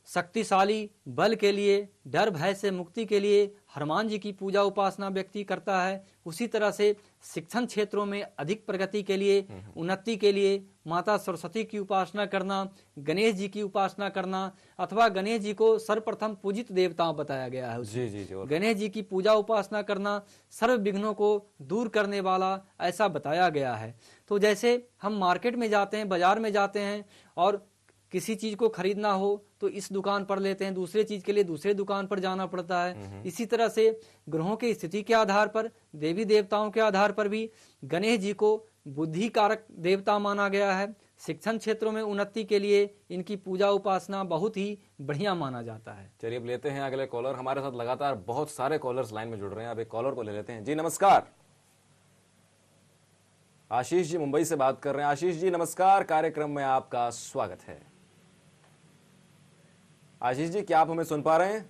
शक्तिशाली बल के लिए, डर भय से मुक्ति के लिए हनुमान जी की पूजा उपासना व्यक्ति करता है। उसी तरह से शिक्षण क्षेत्रों में अधिक प्रगति के लिए, उन्नति के लिए माता सरस्वती की उपासना करना, गणेश जी की उपासना करना, अथवा गणेश जी को सर्वप्रथम पूजित देवता बताया गया है। जी। गणेश जी की पूजा उपासना करना सर्व विघ्नों को दूर करने वाला ऐसा बताया गया है। तो जैसे हम मार्केट में जाते हैं, बाजार में जाते हैं और किसी चीज को खरीदना हो तो इस दुकान पर लेते हैं, दूसरे चीज के लिए दूसरे दुकान पर जाना पड़ता है। इसी तरह से ग्रहों की स्थिति के आधार पर, देवी देवताओं के आधार पर भी गणेश जी को बुद्धि कारक देवता माना गया है। शिक्षण क्षेत्रों में उन्नति के लिए इनकी पूजा उपासना बहुत ही बढ़िया माना जाता है। चलिए अब लेते हैं अगले कॉलर। हमारे साथ लगातार बहुत सारे कॉलर्स लाइन में जुड़ रहे हैं। अब एक कॉलर को ले लेते हैं। जी नमस्कार। आशीष जी मुंबई से बात कर रहे हैं। आशीष जी नमस्कार, कार्यक्रम में आपका स्वागत है। आशीष जी, क्या आप हमें सुन पा रहे हैं?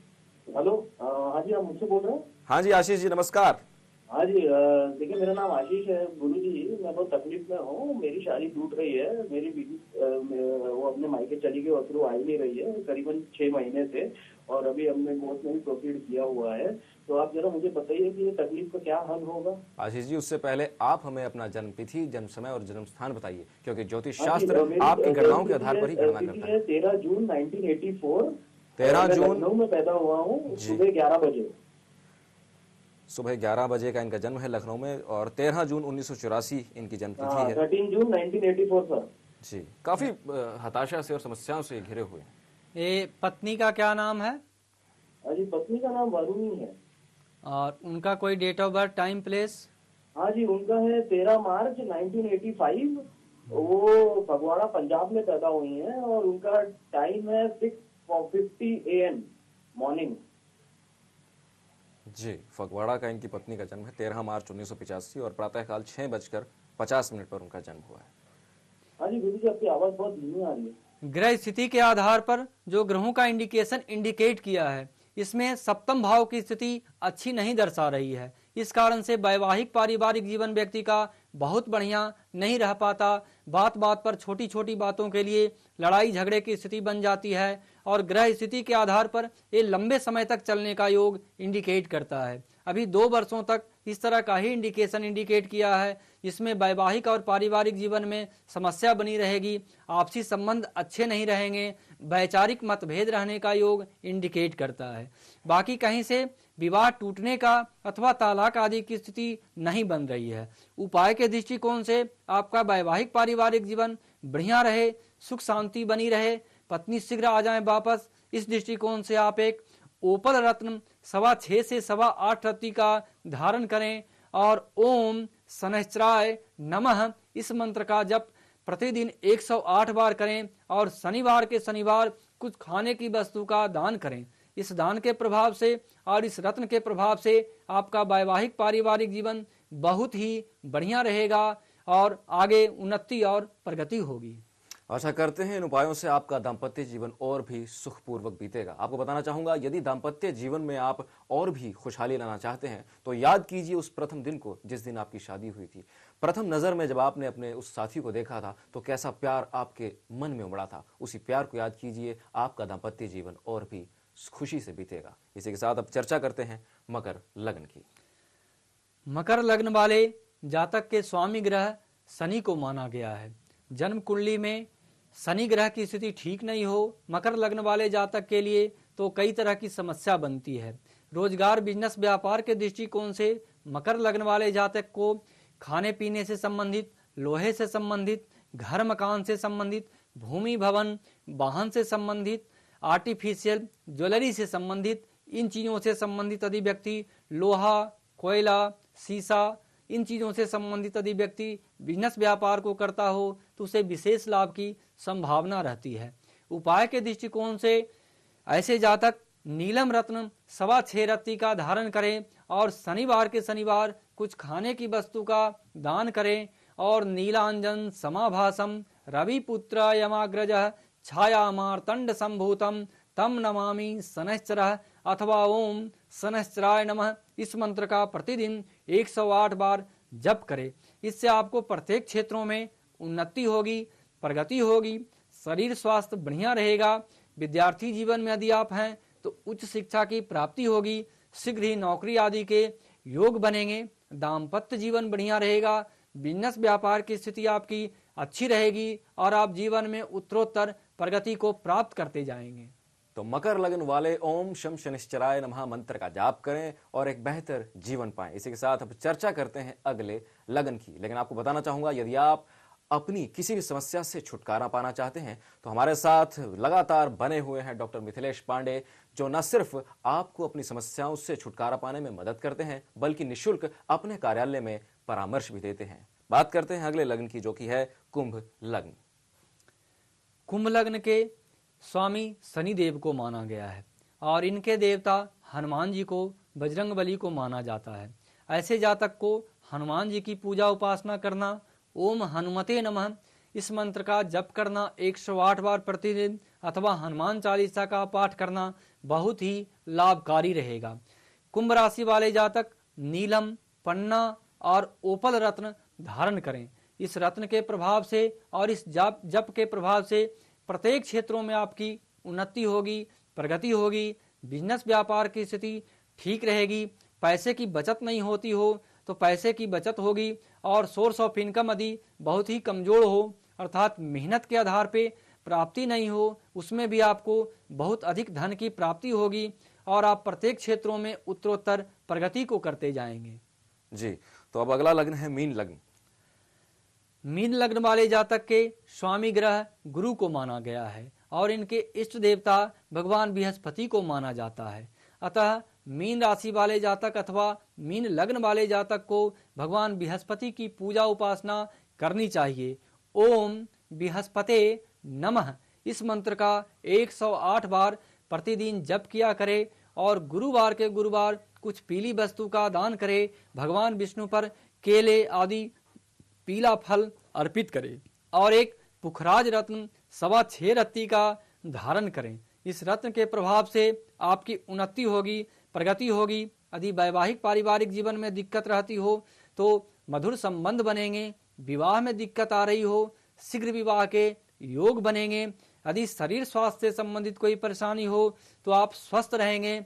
हेलो, हाँ जी, आप मुझसे बोल रहे हैं? हाँ जी आशीष जी, नमस्कार। हाँ जी, देखिए मेरा नाम आशीष है गुरु जी। मैं बहुत तकलीफ में हूँ। मेरी शादी टूट रही है। मेरी बीवी वो अपने मायके चली गई और फिर वो आ ही नहीं रही है करीबन 6 महीने से, और अभी हमने कोर्ट में भी प्रोसीड किया हुआ है। तो आप जरा मुझे बताइए कि ये तकलीफ का क्या हल होगा। आशीष जी, उससे पहले आप हमें अपना जन्म तिथि, जन्म समय और जन्म स्थान बताइए, क्योंकि ज्योतिष हाँ जी, शास्त्र मेरी आपकी गणनाओं के आधार पर ही गणना तिथि करता है है। 13 जून 1984। 13 मैं जून लखनऊ में पैदा हुआ हूँ, जी। सुबह 11 बजे। सुबह 11 बजे का इनका जन्म है लखनऊ में, और 13 जून 1984 इनकी जन्म तिथि है। 13 जून 1984 सर। जी, काफी हताशा से और समस्याओं से घिरे हुए हैं। ये पत्नी का क्या नाम है? हाँ जी, पत्नी का नाम वरुणी है। और उनका कोई date of birth, time, place? हाँ जी, उनका है 13 मार्च 1985। वो फगवाड़ा पंजाब में पैदा हुई हैं और उनका टाइम है 6:50 AM मॉर्निंग। जी, फगवाड़ा का इनकी पत्नी का जन्म है 13 मार्च 1985 और प्रातःकाल 6:50 पर उनका जन्म हुआ है। हाँ जी गुरु जी, आपकी आवाज बहुत धीमी आ रही है। ग्रह स्थिति के आधार पर जो ग्रहों का इंडिकेशन इंडिकेट किया है, इसमें सप्तम भाव की स्थिति अच्छी नहीं दर्शा रही है। इस कारण से वैवाहिक पारिवारिक जीवन व्यक्ति का बहुत बढ़िया नहीं रह पाता। बात बात पर छोटी छोटी बातों के लिए लड़ाई झगड़े की स्थिति बन जाती है और ग्रह स्थिति के आधार पर ये लंबे समय तक चलने का योग इंडिकेट करता है। अभी 2 वर्षों तक इस तरह का ही इंडिकेशन इंडिकेट किया है, जिसमें वैवाहिक और पारिवारिक जीवन में समस्या बनी रहेगी, आपसी संबंध अच्छे नहीं रहेंगे, वैचारिक मतभेद रहने का योग इंडिकेट करता है। बाकी कहीं से विवाह टूटने का अथवा तालाक आदि की स्थिति नहीं बन रही है। उपाय के दृष्टिकोण से आपका वैवाहिक पारिवारिक जीवन बढ़िया रहे, सुख शांति बनी रहे, पत्नी शीघ्र आ जाए वापस, इस दृष्टिकोण से आप एक ओपल रत्न 6.25 से 8.25 रत्ती का धारण करें और ओम शनैश्चराय नमः इस मंत्र का जप प्रतिदिन 108 बार करें और शनिवार के शनिवार कुछ खाने की वस्तु का दान करें। इस दान के प्रभाव से और इस रत्न के प्रभाव से आपका वैवाहिक पारिवारिक जीवन बहुत ही बढ़िया रहेगा और आगे उन्नति और प्रगति होगी। आशा करते हैं इन उपायों से आपका दाम्पत्य जीवन और भी सुखपूर्वक बीतेगा। आपको बताना चाहूंगा, यदि दाम्पत्य जीवन में आप और भी खुशहाली लाना चाहते हैं तो याद कीजिए उस प्रथम दिन को जिस दिन आपकी शादी हुई थी। प्रथम नजर में जब आपने अपने उस साथी को देखा था तो कैसा प्यार आपके मन में उमड़ा था। उसी प्यार को याद कीजिए, आपका दाम्पत्य जीवन और भी खुशी से बीतेगा। इसी के साथ अब चर्चा करते हैं मकर लग्न की। मकर लग्न वाले जातक के स्वामी ग्रह शनि को माना गया है। जन्म कुंडली में शनि ग्रह की स्थिति ठीक नहीं हो मकर लग्न वाले जातक के लिए तो कई तरह की समस्या बनती है। रोजगार, बिजनेस, व्यापार के दृष्टिकोण से मकर लग्न वाले जातक को खाने पीने से संबंधित, लोहे से संबंधित, घर मकान से संबंधित, भूमि भवन, वाहन से संबंधित, आर्टिफिशियल ज्वेलरी से संबंधित, इन चीजों से संबंधित यदि व्यक्ति लोहा, कोयला, शीशा, इन चीजों से संबंधित यदि व्यक्ति बिजनेस व्यापार को करता हो तो उसे विशेष लाभ की संभावना रहती है। उपाय के दृष्टिकोण से ऐसे जातक नीलम रत्न 6.25 रत्ती का धारण करें और शनिवार के शनिवार कुछ खाने की वस्तु का दान करें और नीलांजन समाभासम रविपुत्र यमाग्रजः छाया मार्तंड संभूतम तम नमामि शनैश्चरः अथवा ओम शनैश्चराय नमः इस मंत्र का प्रतिदिन 108 बार जप करें। इससे आपको प्रत्येक क्षेत्रों में उन्नति होगी, प्रगति होगी, शरीर स्वास्थ्य बढ़िया रहेगा। विद्यार्थी जीवन में यदि आप हैं तो उच्च शिक्षा की प्राप्ति होगी, शीघ्र ही नौकरी आदि के योग बनेंगे, दाम्पत्य जीवन बढ़िया रहेगा, बिजनेस व्यापार की स्थिति आपकी अच्छी रहेगी और आप जीवन में उत्तरोत्तर प्रगति को प्राप्त करते जाएंगे। तो मकर लग्न वाले ओम शम शनिश्चराय नमः मंत्र का जाप करें और एक बेहतर जीवन पाएं। इसी के साथ अब चर्चा करते हैं अगले लगन की। लेकिन आपको बताना चाहूंगा, यदि आप अपनी किसी भी समस्या से छुटकारा पाना चाहते हैं तो हमारे साथ लगातार बने हुए हैं डॉक्टर मिथिलेश पांडे, जो न सिर्फ आपको अपनी समस्याओं से छुटकारा पाने में मदद करते हैं बल्कि निःशुल्क अपने कार्यालय में परामर्श भी देते हैं। बात करते हैं अगले लग्न की, जो कि है कुंभ लग्न। कुंभ लग्न के स्वामी शनिदेव को माना गया है और इनके देवता हनुमान जी को, बजरंगबली को माना जाता है। ऐसे जातक को हनुमान जी की पूजा उपासना करना, ओम हनुमते नमः इस मंत्र का जप करना 108 बार प्रतिदिन अथवा हनुमान चालीसा का पाठ करना बहुत ही लाभकारी रहेगा। कुंभ राशि वाले जातक नीलम, पन्ना और ओपल रत्न धारण करें। इस रत्न के प्रभाव से और इस जप के प्रभाव से प्रत्येक क्षेत्रों में आपकी उन्नति होगी, प्रगति होगी, बिजनेस व्यापार की स्थिति ठीक रहेगी। पैसे की बचत नहीं होती हो तो पैसे की बचत होगी, और सोर्स ऑफ इनकम यदि बहुत ही कमजोर हो अर्थात मेहनत के आधार पे प्राप्ति नहीं हो, उसमें भी आपको बहुत अधिक धन की प्राप्ति होगी और आप प्रत्येक क्षेत्रों में उत्तरोत्तर प्रगति को करते जाएंगे। जी, तो अब अगला लग्न है मीन लग्न। मीन लग्न वाले जातक के स्वामी ग्रह गुरु को माना गया है और इनके इष्ट देवता भगवान बृहस्पति को माना जाता है। अतः मीन राशि वाले जातक अथवा मीन लग्न वाले जातक को भगवान बृहस्पति की पूजा उपासना करनी चाहिए। ओम बृहस्पते नमः इस मंत्र का 108 बार प्रतिदिन जप किया करे और गुरुवार के गुरुवार कुछ पीली वस्तु का दान करे। भगवान विष्णु पर केले आदि पीला फल अर्पित करें और एक पुखराज रत्न 6.25 रत्ती का धारण करें। इस रत्न के प्रभाव से आपकी उन्नति होगी, प्रगति होगी। यदि वैवाहिक पारिवारिक जीवन में दिक्कत रहती हो तो मधुर संबंध बनेंगे। विवाह में दिक्कत आ रही हो, शीघ्र विवाह के योग बनेंगे। यदि शरीर स्वास्थ्य से संबंधित कोई परेशानी हो तो आप स्वस्थ रहेंगे।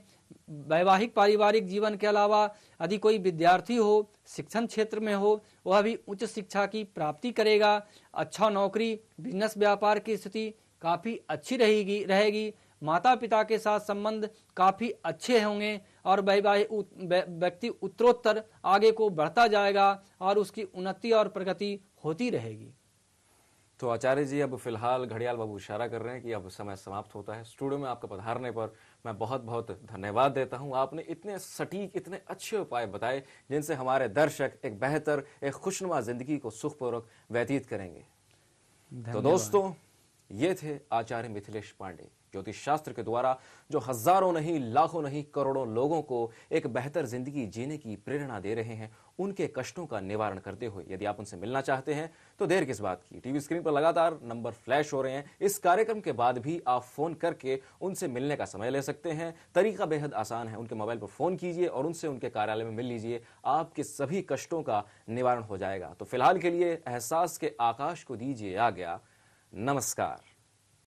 वैवाहिक पारिवारिक जीवन के अलावा यदि कोई विद्यार्थी हो, शिक्षण क्षेत्र में हो, वह भी उच्च शिक्षा की प्राप्ति करेगा। अच्छा नौकरी, बिजनेस व्यापार की स्थिति काफी अच्छी रहेगी। माता पिता के साथ संबंध काफी अच्छे होंगे और व्यक्ति उत्तरोत्तर आगे को बढ़ता जाएगा और उसकी उन्नति और प्रगति होती रहेगी। तो आचार्य जी, अब फिलहाल घड़ियाल बाबू इशारा कर रहे हैं कि अब समय समाप्त होता है। स्टूडियो में आपका पधारने पर मैं बहुत बहुत धन्यवाद देता हूं। आपने इतने सटीक, इतने अच्छे उपाय बताए जिनसे हमारे दर्शक एक बेहतर, एक खुशनुमा जिंदगी को सुखपूर्वक व्यतीत करेंगे। तो दोस्तों, ये थे आचार्य मिथिलेश पांडे, ज्योतिष शास्त्र के द्वारा जो हजारों नहीं, लाखों नहीं, करोड़ों लोगों को एक बेहतर जिंदगी जीने की प्रेरणा दे रहे हैं, उनके कष्टों का निवारण करते हुए। यदि आप उनसे मिलना चाहते हैं तो देर किस बात की, टीवी स्क्रीन पर लगातार नंबर फ्लैश हो रहे हैं। इस कार्यक्रम के बाद भी आप फोन करके उनसे मिलने का समय ले सकते हैं। तरीका बेहद आसान है, उनके मोबाइल पर फोन कीजिए और उनसे उनके कार्यालय में मिल लीजिए। आपके सभी कष्टों का निवारण हो जाएगा। तो फिलहाल के लिए एहसास के आकाश को दीजिए आज्ञा। नमस्कार।